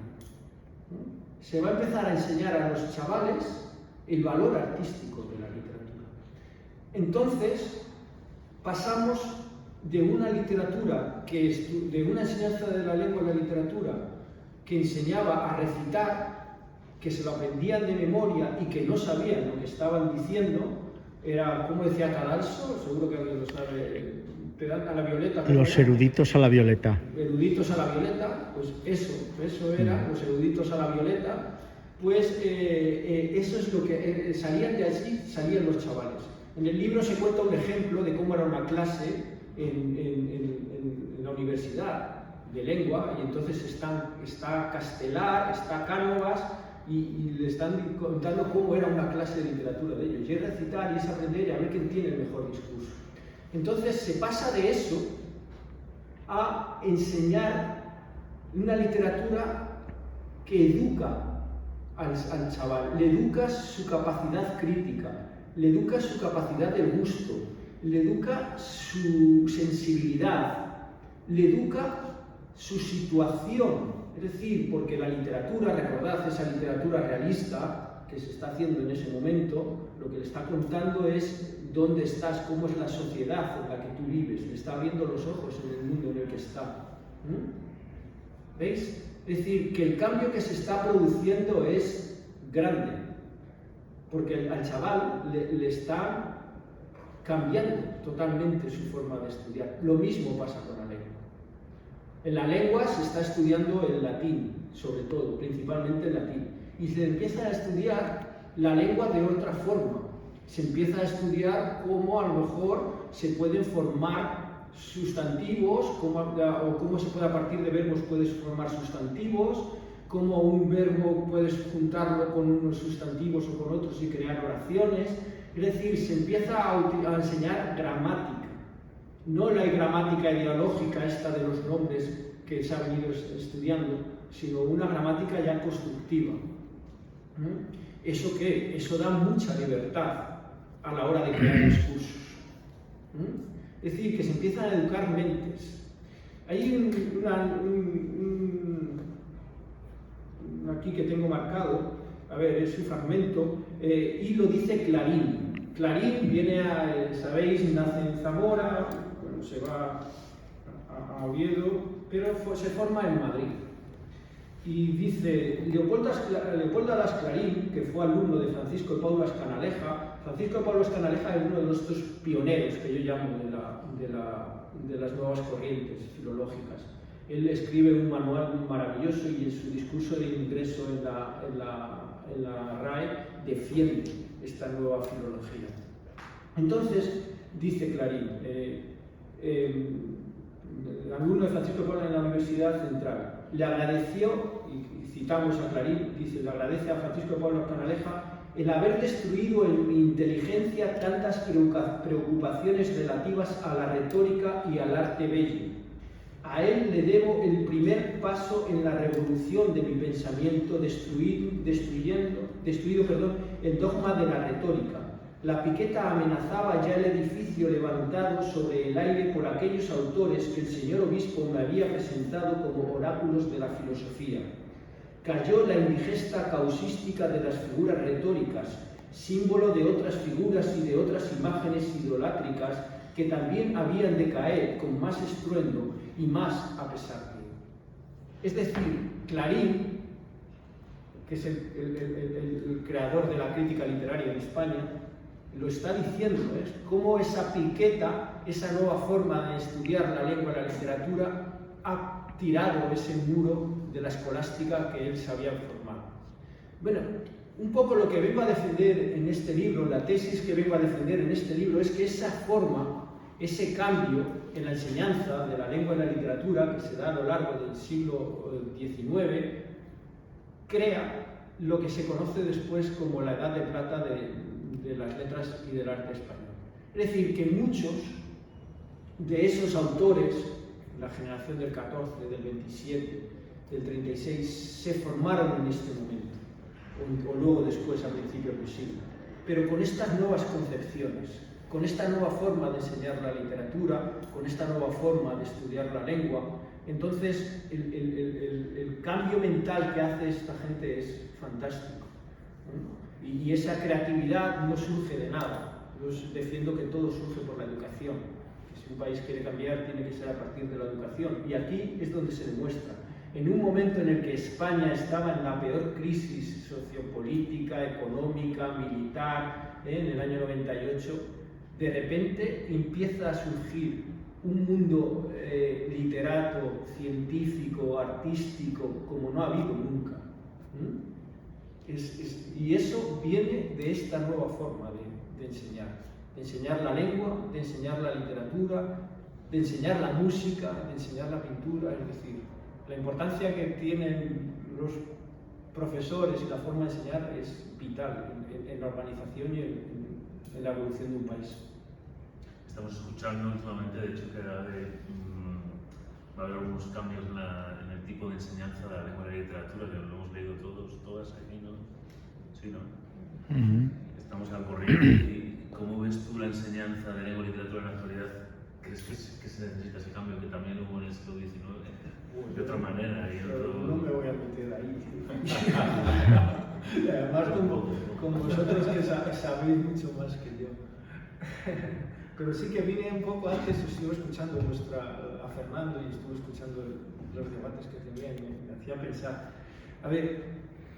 Se va a empezar a enseñar a los chavales el valor artístico de la literatura. Entonces, pasamos de una literatura, de una enseñanza de la lengua y la literatura que enseñaba a recitar, que se lo aprendían de memoria y que no sabían lo que estaban diciendo, era, como decía Cadalso, seguro que alguien lo sabe, a la violeta. Los eruditos a la violeta. Eruditos a la violeta, pues eso era, los eruditos a la violeta. Pues eso es lo que salían de allí, salían los chavales. En el libro se cuenta un ejemplo de cómo era una clase en la universidad de lengua, y entonces está Castelar, está Cánovas, y le están contando cómo era una clase de literatura de ellos. Y es recitar y es aprender y a ver quién tiene el mejor discurso. Entonces se pasa de eso a enseñar una literatura que educa al chaval, le educas su capacidad crítica, le educas su capacidad de gusto, le educa su sensibilidad, le educa su situación. Es decir, porque la literatura, recordad, esa literatura realista que se está haciendo en ese momento, lo que le está contando es dónde estás, cómo es la sociedad en la que tú vives, le está abriendo los ojos en el mundo en el que está. ¿Veis? Es decir, que el cambio que se está produciendo es grande, porque al chaval le está cambiando totalmente su forma de estudiar. Lo mismo pasa con la lengua. En la lengua se está estudiando el latín, sobre todo, principalmente el latín, y se empieza a estudiar la lengua de otra forma. Se empieza a estudiar cómo a lo mejor se pueden formar sustantivos, o cómo se puede a partir de verbos puedes formar sustantivos, cómo un verbo puedes juntarlo con unos sustantivos o con otros y crear oraciones. Es decir, se empieza a enseñar gramática, no la gramática ideológica esta de los nombres que se ha venido estudiando, sino una gramática ya constructiva. ¿Eso qué? Eso da mucha libertad a la hora de crear discursos. Es decir, que se empiezan a educar mentes. Hay aquí que tengo marcado, a ver, es un fragmento, y lo dice Clarín. Clarín viene sabéis, nace en Zamora, bueno, se va a Oviedo, pero se forma en Madrid. Y dice, Leopoldo Alas Clarín, que fue alumno de Francisco de Paulas Canaleja. Francisco de Paulas Canaleja es uno de estos pioneros que yo llamo de las nuevas corrientes filológicas. Él escribe un manual maravilloso y en su discurso de ingreso en la RAE defiende esta nueva filología. Entonces, dice Clarín, el alumno de Francisco de Paulas en la Universidad Central, le agradeció, y citamos a Clarín, dice, le agradece a Francisco de Paulas Canaleja el haber destruido en mi inteligencia tantas preocupaciones relativas a la retórica y al arte bello. A él le debo el primer paso en la revolución de mi pensamiento, destruido el dogma de la retórica. La piqueta amenazaba ya el edificio levantado sobre el aire por aquellos autores que el señor obispo me había presentado como oráculos de la filosofía. Cayó la indigesta causística de las figuras retóricas, símbolo de otras figuras y de otras imágenes idolátricas que también habían de caer con más estruendo y más a pesar de él. Es decir, Clarín, que es el creador de la crítica literaria en España, lo está diciendo, cómo esa piqueta, esa nueva forma de estudiar la lengua y la literatura ha tirado ese muro de la escolástica que él se había formado. Bueno, un poco lo que vengo a defender en este libro, la tesis que vengo a defender en este libro, es que esa forma, ese cambio en la enseñanza de la lengua y la literatura que se da a lo largo del siglo XIX, crea lo que se conoce después como la Edad de Plata de las letras y del arte español. Es decir, que muchos de esos autores, la generación del 14, del 27, del 36, se formaron en este momento, o luego después, a principios del siglo, pero con estas nuevas concepciones, con esta nueva forma de enseñar la literatura, con esta nueva forma de estudiar la lengua. Entonces, el cambio mental que hace esta gente es fantástico, ¿no? Y esa creatividad no surge de nada. Yo defiendo que todo surge por la educación. Que si un país quiere cambiar, tiene que ser a partir de la educación. Y aquí es donde se demuestra. En un momento en el que España estaba en la peor crisis sociopolítica, económica, militar, en el año 98, de repente empieza a surgir un mundo literato, científico, artístico, como no ha habido nunca. Y eso viene de esta nueva forma de enseñar la lengua, de enseñar la literatura, de enseñar la música, de enseñar la pintura. Es decir, la importancia que tienen los profesores y la forma de enseñar es vital en la organización y en la evolución de un país. Estamos escuchando últimamente, de hecho, que va a haber algunos cambios en el tipo de enseñanza de la lengua y la literatura, que lo hemos leído todas aquí, ¿no? Sí, ¿no? Ujú. Estamos al corriente. ¿Y cómo ves tú la enseñanza de lengua y literatura en la actualidad? ¿Crees que se necesita ese cambio que también hubo en el siglo XIX? De otra manera y otro... No me voy a meter ahí. Además, como vosotros que sabéis mucho más que yo. Pero sí que vine un poco antes, estuve escuchando a Fernando y estuve escuchando los debates que tenían y me hacía pensar. A ver,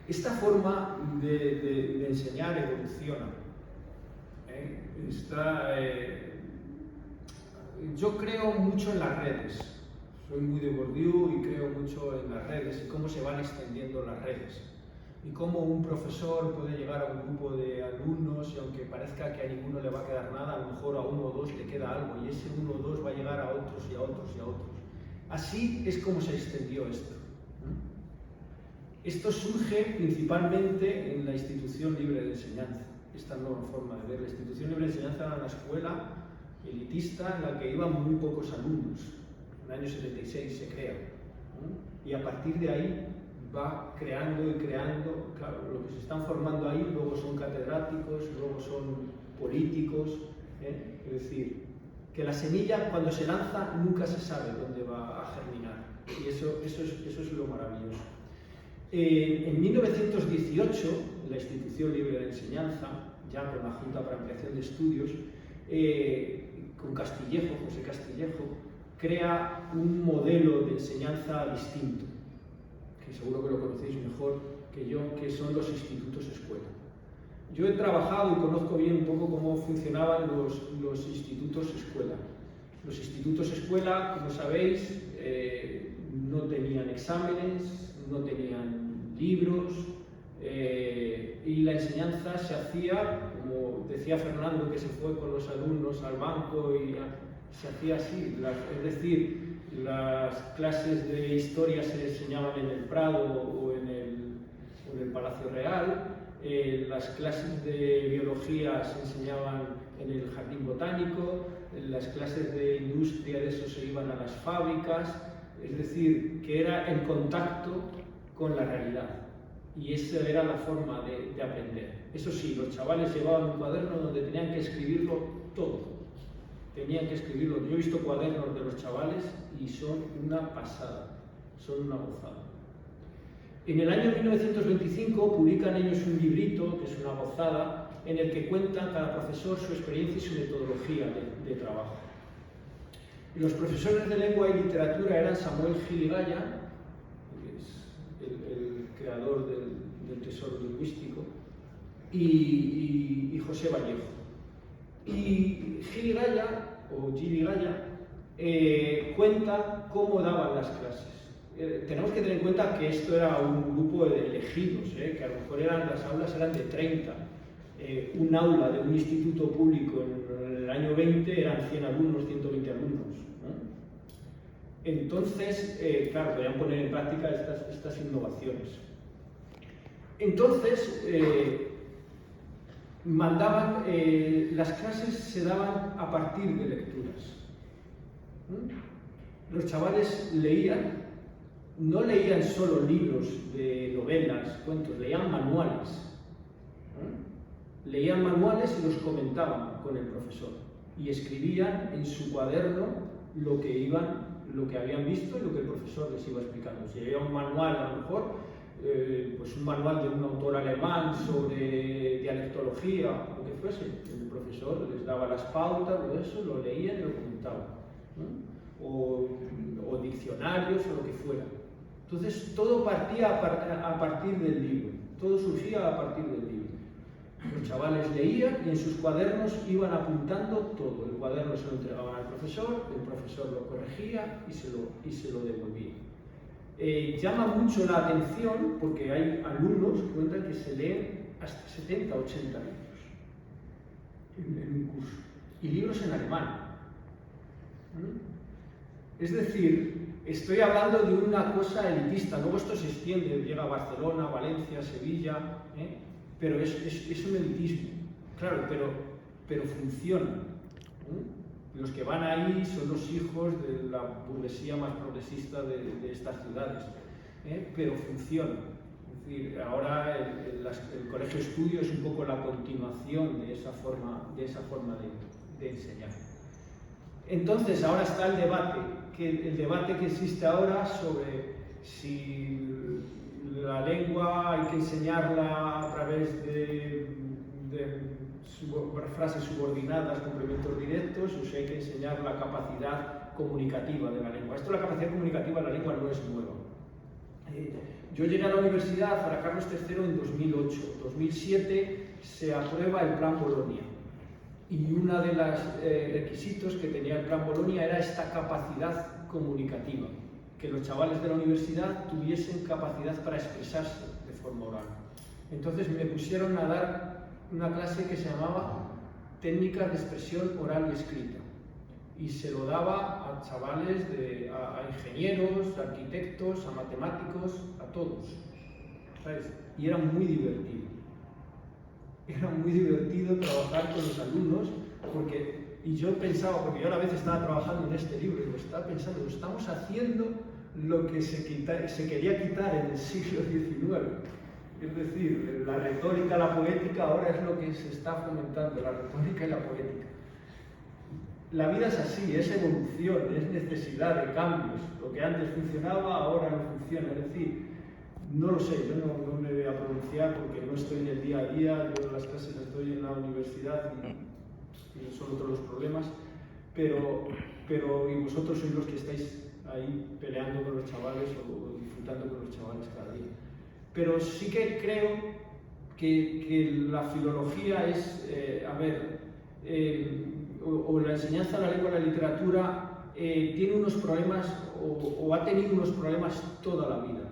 esta forma de enseñar evoluciona. Yo creo mucho en las redes. Soy muy de Bourdieu y creo mucho en las redes y cómo se van extendiendo las redes. Y cómo un profesor puede llegar a un grupo de alumnos y aunque parezca que a ninguno le va a quedar nada, a lo mejor a uno o dos le queda algo y ese uno o dos va a llegar a otros y a otros y a otros. Así es como se extendió esto. Esto surge principalmente en la institución libre de enseñanza. Esta nueva forma de ver. La institución libre de enseñanza era una escuela elitista en la que iban muy pocos alumnos. En el año 76 se crea. Y a partir de ahí va creando y creando. Claro, lo que se están formando ahí luego son catedráticos, luego son políticos. Es decir, que la semilla cuando se lanza nunca se sabe dónde va a germinar. Y eso es lo maravilloso. En 1918, la Institución Libre de Enseñanza, ya con la Junta para Ampliación de Estudios, con Castillejo, José Castillejo, crea un modelo de enseñanza distinto, que seguro que lo conocéis mejor que yo, que son los institutos escuela. Yo he trabajado y conozco bien un poco cómo funcionaban los institutos escuela. Los institutos escuela, como sabéis, no tenían exámenes, no tenían libros, y la enseñanza se hacía, como decía Fernando, que se fue con los alumnos al banco y se hacía así, es decir, las clases de historia se enseñaban en el Prado o en el Palacio Real, las clases de biología se enseñaban en el Jardín Botánico, las clases de industria de eso se iban a las fábricas, es decir, que era en contacto con la realidad. Y esa era la forma de aprender. Eso sí, los chavales llevaban un cuaderno donde tenían que escribirlo todo. Tenían que escribirlo. Yo he visto cuadernos de los chavales y son una pasada, son una gozada. En el año 1925 publican ellos un librito, que es una gozada, en el que cuentan cada profesor su experiencia y su metodología de trabajo. Y los profesores de lengua y literatura eran Samuel Gil y Gaya, que es el creador del tesoro lingüístico, y José Vallejo. Y Gil y Gaya, o Gil y Gaya, cuenta cómo daban las clases. Tenemos que tener en cuenta que esto era un grupo de elegidos, que a lo mejor las aulas eran de 30. Un aula de un instituto público en el año 20 eran 100 alumnos, 120 alumnos. Entonces, claro, podían poner en práctica estas innovaciones. Entonces, las clases se daban a partir de lecturas. Los chavales leían. No leían solo libros de novelas, cuentos, leían manuales. Leían manuales y los comentaban con el profesor. Y escribían en su cuaderno lo que habían visto y lo que el profesor les iba explicando. Si había un manual, a lo mejor, pues un manual de un autor alemán sobre dialectología, o lo que fuese, el profesor les daba las pautas, todo eso, lo leían y lo comentaban. O diccionarios o lo que fuera. Entonces todo partía a partir del libro, todo surgía a partir del libro. Los chavales leían y en sus cuadernos iban apuntando todo. El cuaderno se lo entregaban al profesor, el profesor lo corregía y se lo devolvía. Llama mucho la atención porque hay alumnos que cuentan que se leen hasta 70 o 80 libros en un curso. Y libros en alemán. Es decir, estoy hablando de una cosa elitista, luego esto se extiende, llega a Barcelona, Valencia, Sevilla, pero es un elitismo, claro, pero funciona. Los que van ahí son los hijos de la burguesía más progresista de estas ciudades. pero funciona. Es decir, ahora el colegio estudio es un poco la continuación de esa forma de enseñar. Entonces, ahora está el debate que existe ahora sobre si la lengua hay que enseñarla a través de frases subordinadas, complementos directos, o si hay que enseñar la capacidad comunicativa de la lengua. La capacidad comunicativa de la lengua no es nueva. Yo llegué a la universidad, para Carlos III, en 2008. En 2007 se aprueba el Plan Bolonia. Y uno de los requisitos que tenía el Plan Bolonia era esta capacidad comunicativa, que los chavales de la universidad tuviesen capacidad para expresarse de forma oral. Entonces me pusieron a dar una clase que se llamaba Técnicas de expresión oral y escrita. Y se lo daba a chavales, a ingenieros, a arquitectos, a matemáticos, a todos, ¿sabes? Y era muy divertido. Era muy divertido trabajar con los alumnos, y yo pensaba, porque yo a la vez estaba trabajando en este libro, y estaba pensando, estamos haciendo lo que se quería quitar en el siglo XIX. Es decir, la retórica, la poética, ahora es lo que se está fomentando, la retórica y la poética. La vida es así, es evolución, es necesidad de cambios. Lo que antes funcionaba, ahora no funciona. Es decir, no lo sé, yo no me voy a pronunciar porque no estoy en el día a día, yo en las clases estoy en la universidad y son otros los problemas, pero y vosotros sois los que estáis ahí peleando con los chavales o disfrutando con los chavales cada día. Pero sí que creo que la filología es, o la enseñanza de la lengua y la literatura tiene unos problemas o ha tenido unos problemas toda la vida.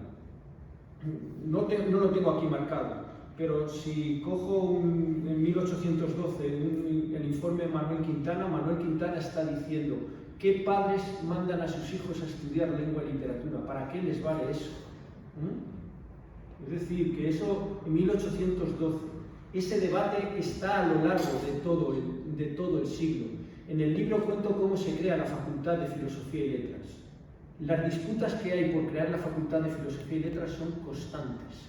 No lo tengo aquí marcado, pero si cojo en 1812 el informe de Manuel Quintana está diciendo ¿qué padres mandan a sus hijos a estudiar lengua y literatura? ¿Para qué les vale eso? Es decir, que eso en 1812, ese debate está a lo largo de todo el siglo. En el libro cuento cómo se crea la Facultad de Filosofía y Letras. Las disputas que hay por crear la Facultad de Filosofía y Letras son constantes.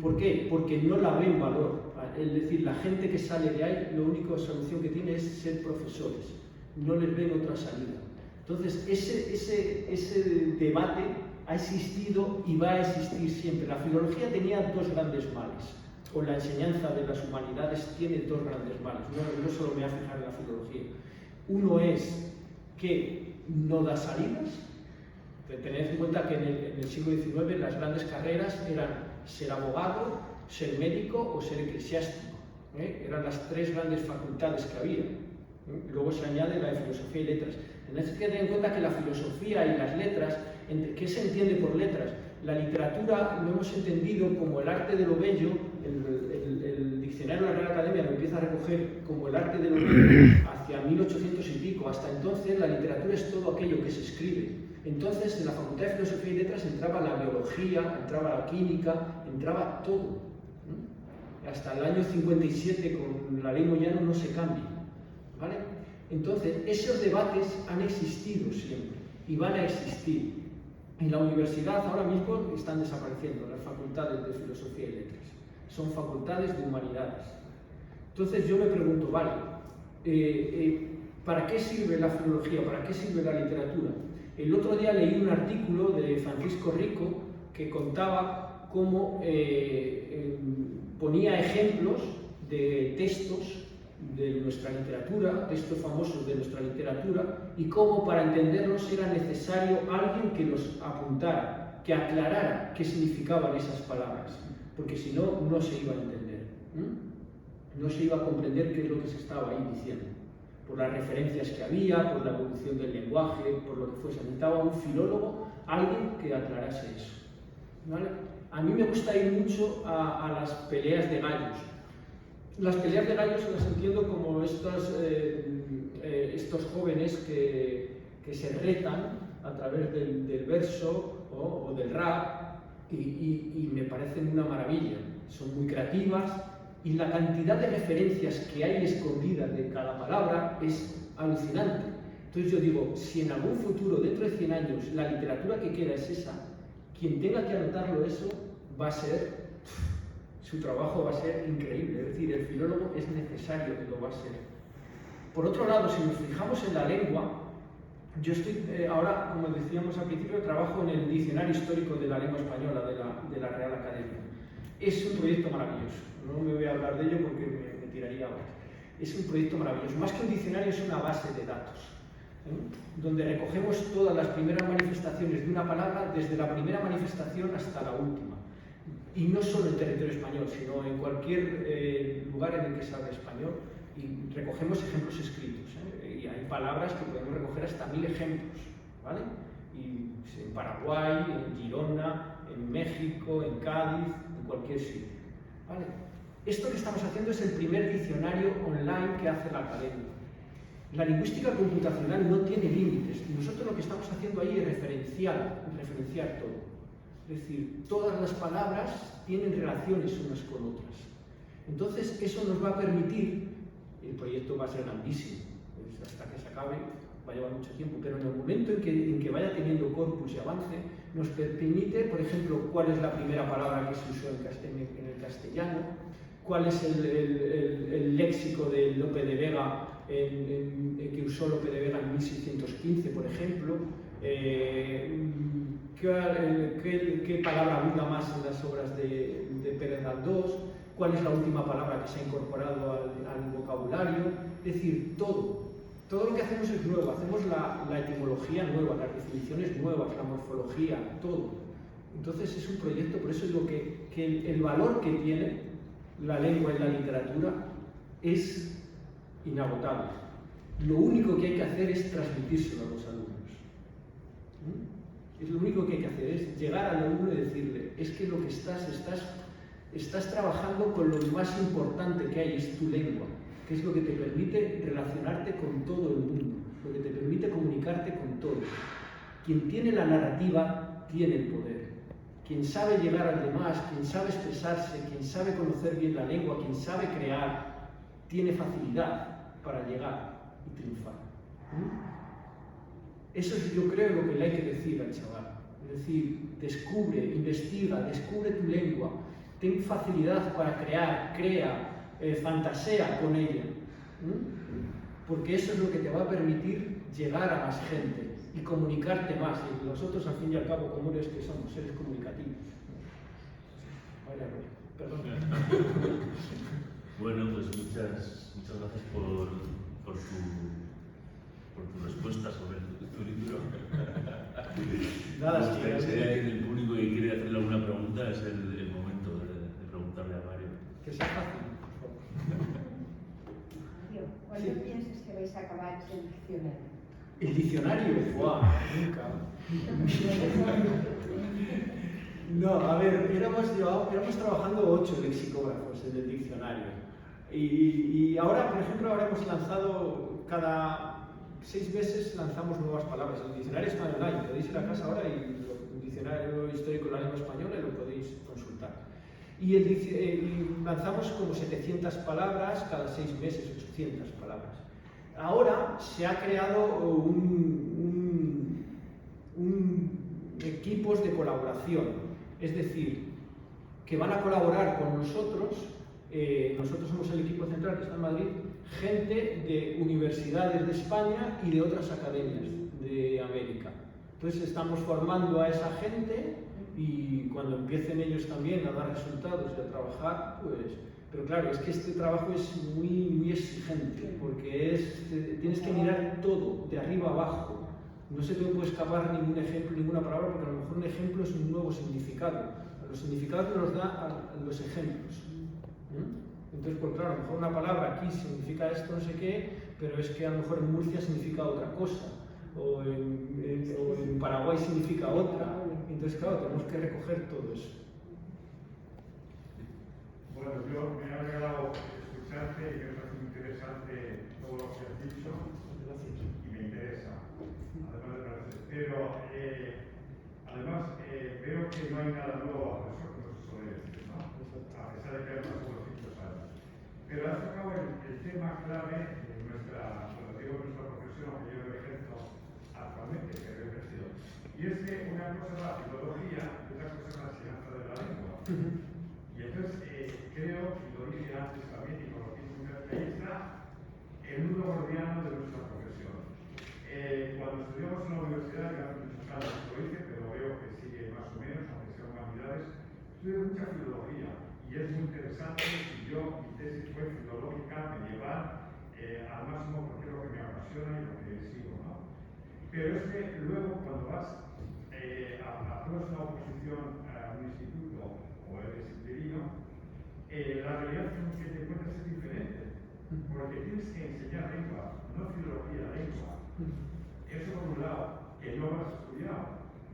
¿Por qué? Porque no la ven valor. Es decir, la gente que sale de ahí, la única solución que tiene es ser profesores. No les ven otra salida. Entonces, ese debate ha existido y va a existir siempre. La filología tenía dos grandes males, o la enseñanza de las humanidades tiene dos grandes males. No solo me voy a fijar en la filología. Uno es que no da salidas. Tened en cuenta que en el siglo XIX las grandes carreras eran ser abogado, ser médico o ser eclesiástico. Eran las tres grandes facultades que había. Luego se añade la de filosofía y letras. Tenéis que tener en cuenta que la filosofía y las letras, ¿qué se entiende por letras? La literatura lo hemos entendido como el arte de lo bello. El diccionario de la Real Academia lo empieza a recoger como el arte de lo bello hacia 1800 y pico. Hasta entonces la literatura es todo aquello que se escribe. Entonces en la Facultad de Filosofía y Letras entraba la biología, entraba la química, entraba todo. Hasta el año 57 con la ley Moyano no se cambia. ¿Vale? Entonces esos debates han existido siempre y van a existir. En la universidad ahora mismo están desapareciendo las facultades de Filosofía y Letras. Son facultades de humanidades. Entonces yo me pregunto, vale, ¿para qué sirve la filología? ¿Para qué sirve la literatura? El otro día leí un artículo de Francisco Rico que contaba cómo ponía ejemplos de textos de nuestra literatura, textos famosos de nuestra literatura, y cómo para entenderlos era necesario alguien que los apuntara, que aclarara qué significaban esas palabras, porque si no, no se iba a entender, no se iba a comprender qué es lo que se estaba ahí diciendo, por las referencias que había, por la evolución del lenguaje, por lo que fuese. Necesitaba un filólogo, alguien que aclarase eso, ¿vale? A mí me gusta ir mucho a las peleas de gallos. Las peleas de gallos las entiendo como estos jóvenes que se retan a través del verso o del rap y me parecen una maravilla. Son muy creativas y la cantidad de referencias que hay escondidas de cada palabra es alucinante. Entonces yo digo, si en algún futuro, dentro de 100 años, la literatura que queda es esa, quien tenga que anotarlo eso va a ser, su trabajo va a ser increíble, es decir, el filólogo es necesario que lo va a ser. Por otro lado, si nos fijamos en la lengua, yo estoy ahora, como decíamos al principio, trabajo en el Diccionario Histórico de la Lengua Española de la Real Academia. Es un proyecto maravilloso, no me voy a hablar de ello porque me tiraría horas. Es un proyecto maravilloso, más que un diccionario es una base de datos, donde recogemos todas las primeras manifestaciones de una palabra, desde la primera manifestación hasta la última. Y no solo en territorio español, sino en cualquier lugar en el que se hable español, y recogemos ejemplos escritos. Y hay palabras que podemos recoger hasta 1000 ejemplos, ¿vale? Y en Paraguay, en Girona, en México, en Cádiz, en cualquier sitio, ¿vale? Esto que estamos haciendo es el primer diccionario online que hace la academia. La lingüística computacional no tiene límites. Nosotros lo que estamos haciendo ahí es referenciar todo. Es decir, todas las palabras tienen relaciones unas con otras. Entonces, eso nos va a permitir, el proyecto va a ser grandísimo, pues hasta que se acabe va a llevar mucho tiempo, pero en el momento en que vaya teniendo corpus y avance, nos permite, por ejemplo, cuál es la primera palabra que se usó en el castellano, cuál es el léxico de Lope de Vega que usó Lope de Vega en 1615, por ejemplo, qué palabra abunda más en las obras de Pérez Galdós, cuál es la última palabra que se ha incorporado al vocabulario, es decir, todo lo que hacemos es nuevo, hacemos la etimología nueva, las definiciones nuevas, la morfología, todo. Entonces es un proyecto, por eso digo que el valor que tiene la lengua y la literatura es inagotable. Lo único que hay que hacer es transmitírselo a los alumnos. Es lo único que hay que hacer, es llegar al alumno y decirle, es que lo que estás trabajando con lo más importante que hay, es tu lengua, que es lo que te permite relacionarte con todo el mundo, lo que te permite comunicarte con todo. Quien tiene la narrativa tiene el poder. Quien sabe llegar al demás, quien sabe expresarse, quien sabe conocer bien la lengua, quien sabe crear, tiene facilidad para llegar y triunfar. Eso es, yo creo, lo que le hay que decir al chaval. Es decir, descubre, investiga, descubre tu lengua, ten facilidad para crear, crea, fantasea con ella. Porque eso es lo que te va a permitir llegar a más gente y comunicarte más. Y nosotros, al fin y al cabo, como eres que somos seres comunicativos. Vaya, perdón. Bueno, pues muchas gracias por tu respuesta sobre tu libro. Nada, Si hay el público que quiere hacerle alguna pregunta, es el momento de preguntarle a Mario. Que sea fácil. Mario, ¿cuándo piensas que vais a acabar el diccionario? El diccionario, ¡guau! Nunca. No, a ver, éramos trabajando 8 lexicógrafos en el diccionario. Y ahora, por ejemplo, ahora hemos lanzado cada 6 meses lanzamos nuevas palabras. El diccionario está online, podéis ir a casa ahora y el diccionario histórico de la lengua española y lo podéis consultar. Y lanzamos como 700 palabras cada 6 meses, 800 palabras. Ahora se ha creado equipos de colaboración, es decir, que van a colaborar con nosotros. Nosotros somos el equipo central que está en Madrid, gente de universidades de España y de otras academias de América. Entonces estamos formando a esa gente y cuando empiecen ellos también a dar resultados y a trabajar, pues... Pero claro, es que este trabajo es muy exigente, porque tienes que mirar todo, de arriba abajo. No se te puede escapar ningún ejemplo, ninguna palabra, porque a lo mejor un ejemplo es un nuevo significado. Los significados nos da los ejemplos. Entonces, pues claro, a lo mejor una palabra aquí significa esto, no sé qué, pero es que a lo mejor en Murcia significa otra cosa, o en Paraguay significa otra. Entonces, claro, tenemos que recoger todo eso. Bueno, yo me ha agradado escucharte y me parece muy interesante todo lo que has dicho. Gracias. Y me interesa, además de parecer. Pero además veo que no hay nada nuevo bajo el sol, como se suele decir, ¿no? A pesar de que hay más de 200 años. Pero has tocado el tema clave de nuestra profesión, que yo ejerzo actualmente, que he ejercido. Y es que una cosa es la filología, Y entonces creo, y lo dije antes también, y con lo que ahí está el nudo gordiano de nuestra profesión. Cuando estudiamos en la universidad, ya hace muchos años que lo hice, pero veo que sigue más o menos, aunque sea humanidades, estudio mucha filología y es muy interesante. Y yo, mi tesis fue filológica medieval, al máximo porque es lo que me apasiona y lo que sigo, ¿no? Pero es que luego, cuando vas a hacer una oposición a un instituto o eres interino, la realidad que te encuentras es diferente, porque tienes que enseñar lengua, no filología, lengua. Eso por un lado, que no lo has estudiado,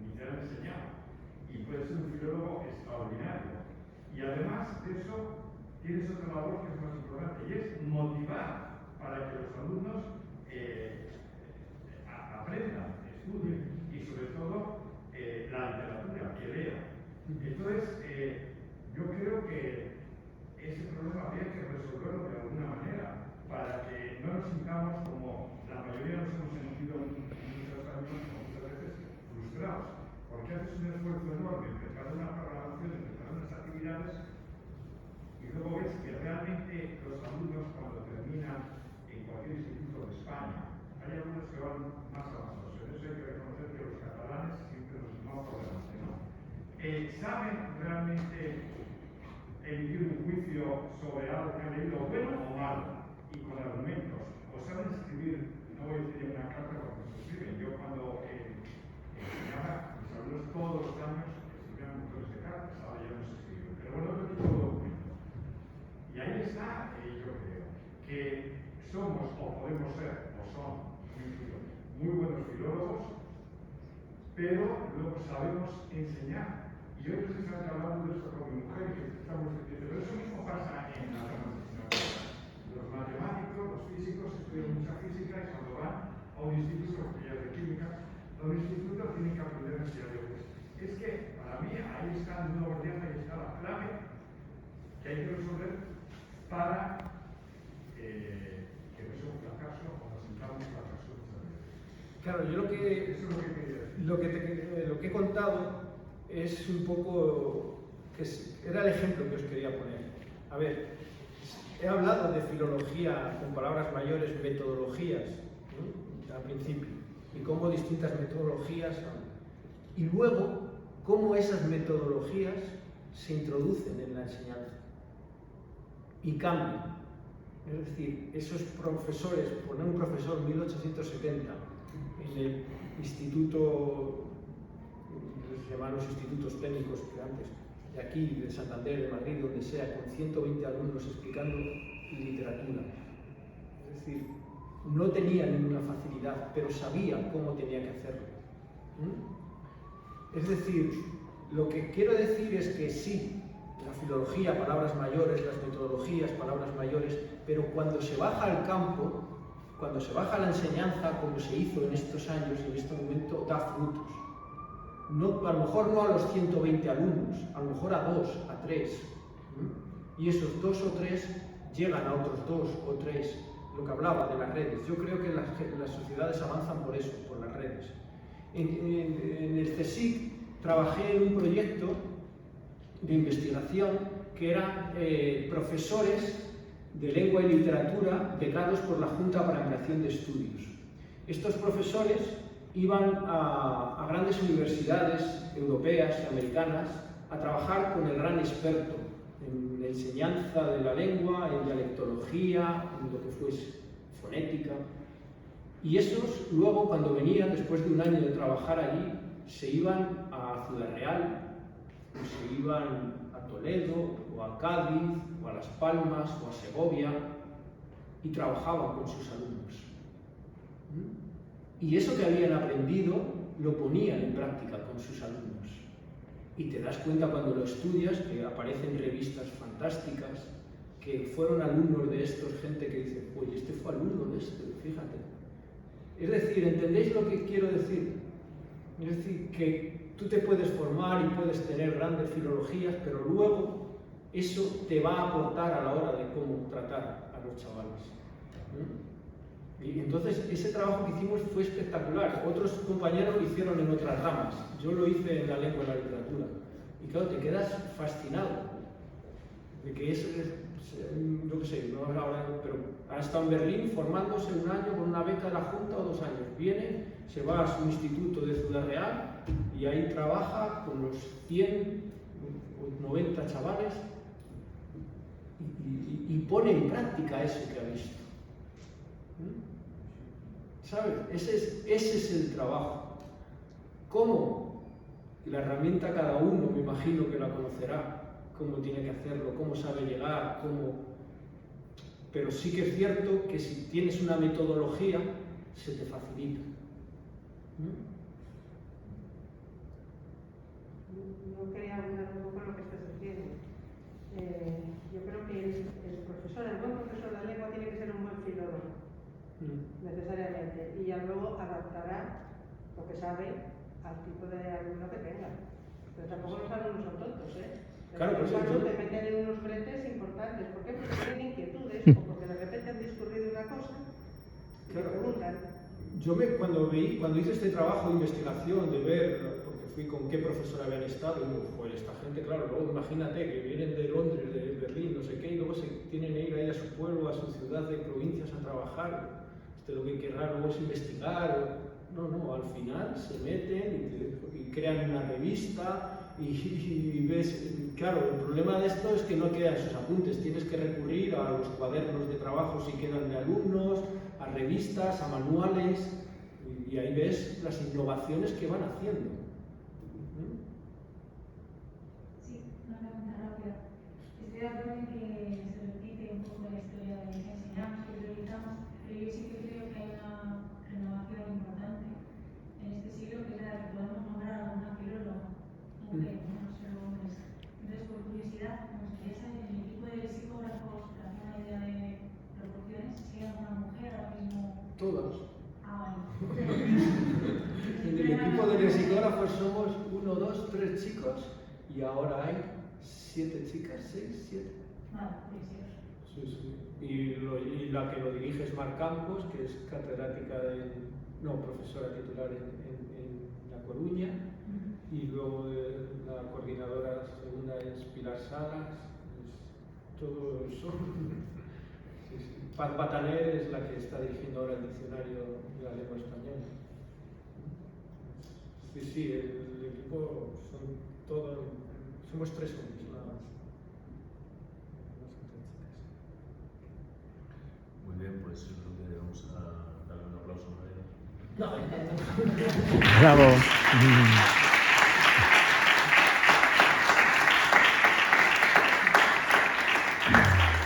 ni te han enseñado, y puedes ser un filólogo extraordinario. Y además de eso, tienes otra labor que es más importante, y es motivar para que los alumnos aprendan, estudien, y sobre todo la literatura, que lean. Entonces, yo creo que ese problema habría que resolverlo de alguna manera para que no nos sintamos como la mayoría nos hemos sentido muchas veces frustrados, porque haces un esfuerzo enorme en preparar una programación, en preparar unas actividades y luego ves que realmente los alumnos cuando terminan en cualquier instituto de España, hay algunos que van más avanzados, en eso hay que reconocer que los catalanes siempre nos vamos por delante, ¿no? ¿Saben realmente emitir un juicio sobre algo que han leído, bueno o malo, y con argumentos? O saben escribir, no voy a decir una carta porque se escriben. Yo cuando enseñaba, mis alumnos todos los años escribían montones de cartas, ahora ya no se escriben. Pero bueno, otro tipo de documento. Y ahí está, yo creo, que somos o podemos ser, o son, muy buenos filólogos, pero luego sabemos enseñar. Y hoy precisamente hablando de esto con mi mujer, que estamos diciendo, pero eso mismo pasa en las ramas de ciencia. Los matemáticos, los físicos, estudian mucha física y cuando van a un instituto, porque ya es de química, a un instituto tienen que aprender necesidades. Es que, para mí, ahí está el nudo gordiano, ahí está la clave que hay que resolver para que no sea un fracaso o resultar un fracaso muchas veces. Claro, yo lo que, eso es lo que quería decir. lo que he contado es un poco, era el ejemplo que os quería poner. A ver, he hablado de filología con palabras mayores, metodologías, ¿no? Al principio, y cómo distintas metodologías, y luego cómo esas metodologías se introducen en la enseñanza y cambian. Es decir, esos profesores, poner un profesor en 1870 en el instituto, se llamaban los institutos técnicos que antes, de aquí, de Santander, de Madrid, donde sea, con 120 alumnos explicando literatura. Es decir, no tenía ninguna facilidad, pero sabía cómo tenía que hacerlo. Es decir, lo que quiero decir es que sí, la filología, palabras mayores, las metodologías, palabras mayores, pero cuando se baja al campo, cuando se baja la enseñanza, como se hizo en estos años, en este momento, da frutos. No, a lo mejor no a los 120 alumnos, a lo mejor a 2, a 3. Y esos 2 o 3 llegan a otros 2 o 3. Lo que hablaba de las redes. Yo creo que las sociedades avanzan por eso, por las redes. En el CSIC trabajé en un proyecto de investigación que eran profesores de lengua y literatura becados por la Junta para Ampliación de Estudios. Estos profesores iban a grandes universidades europeas y americanas a trabajar con el gran experto en la enseñanza de la lengua, en dialectología, en lo que fuese, fonética. Y esos luego, cuando venían, después de un año de trabajar allí, se iban a Ciudad Real, o se iban a Toledo, o a Cádiz, o a Las Palmas, o a Segovia, y trabajaban con sus alumnos. Y eso que habían aprendido lo ponían en práctica con sus alumnos. Y te das cuenta cuando lo estudias que aparecen revistas fantásticas, que fueron alumnos de estos, gente que dice, oye, este fue alumno de este, fíjate. Es decir, ¿entendéis lo que quiero decir? Es decir, que tú te puedes formar y puedes tener grandes filologías, pero luego eso te va a aportar a la hora de cómo tratar a los chavales. Y entonces ese trabajo que hicimos fue espectacular. Otros compañeros lo hicieron en otras ramas. Yo lo hice en la lengua y la literatura. Y claro, te quedas fascinado de que es yo qué sé, no ahora, pero ha estado en Berlín formándose un año con una beca de la Junta o 2 años. Viene, se va a su instituto de Ciudad Real y ahí trabaja con los 100 o 90 chavales y pone en práctica eso que ha visto. ¿Sabes? Ese es el trabajo. ¿Cómo? La herramienta cada uno, me imagino que la conocerá, cómo tiene que hacerlo, cómo sabe llegar, cómo... Pero sí que es cierto que si tienes una metodología, se te facilita. Yo quería abundar un poco en lo que estás diciendo. Yo creo que el profesor, el buen profesor de lengua tiene que ser un buen filólogo, necesariamente, y ya luego adaptará lo que sabe al tipo de alumno que tenga. Pero tampoco los alumnos son tontos, ¿eh? Claro, pues claro, te meten en unos bretes importantes. ¿Por qué? Porque tienen inquietudes o porque de repente han discurrido una cosa y te preguntan. Yo cuando hice este trabajo de investigación, de ver, porque fui con qué profesor habían estado, y digo, joder, esta gente, claro, luego imagínate que vienen de Londres, de Berlín, no sé qué, y luego se tienen que ir ahí a su pueblo, a su ciudad de provincias a trabajar. Lo que querrá luego es investigar. No, al final se meten y crean una revista y ves, claro, el problema de esto es que no quedan sus apuntes, tienes que recurrir a los cuadernos de trabajo si quedan de alumnos, a revistas, a manuales, y ahí ves las innovaciones que van haciendo. Sí, una pregunta rápida. Estoy de acuerdo en que se repite un poco la historia de que enseñamos, que priorizamos, pero yo sí que creo que hay una renovación importante en este siglo, que es la de que podemos nombrar a alguna filóloga, mujer, no solo hombres. Entonces, por curiosidad, me gustaría saber, en el equipo de lexicógrafos, para hacer una idea de proporciones, si hay alguna mujer ahora mismo. Todas. Ah, vale. En el equipo de lexicógrafos somos 1, 2, 3 chicos y ahora hay 7 chicas, 6, 7. Vale, curiosidad. Sí. Y la que lo dirige es Mar Campos, que es catedrática profesora titular en La Coruña, y luego la coordinadora segunda es Pilar Salas. Todos son... Paz Bataner es la que está dirigiendo ahora el diccionario de la lengua española. Sí, el equipo somos 3 hombres, nada más. Muy bien, pues yo creo que vamos a darle un aplauso a María. Bravo.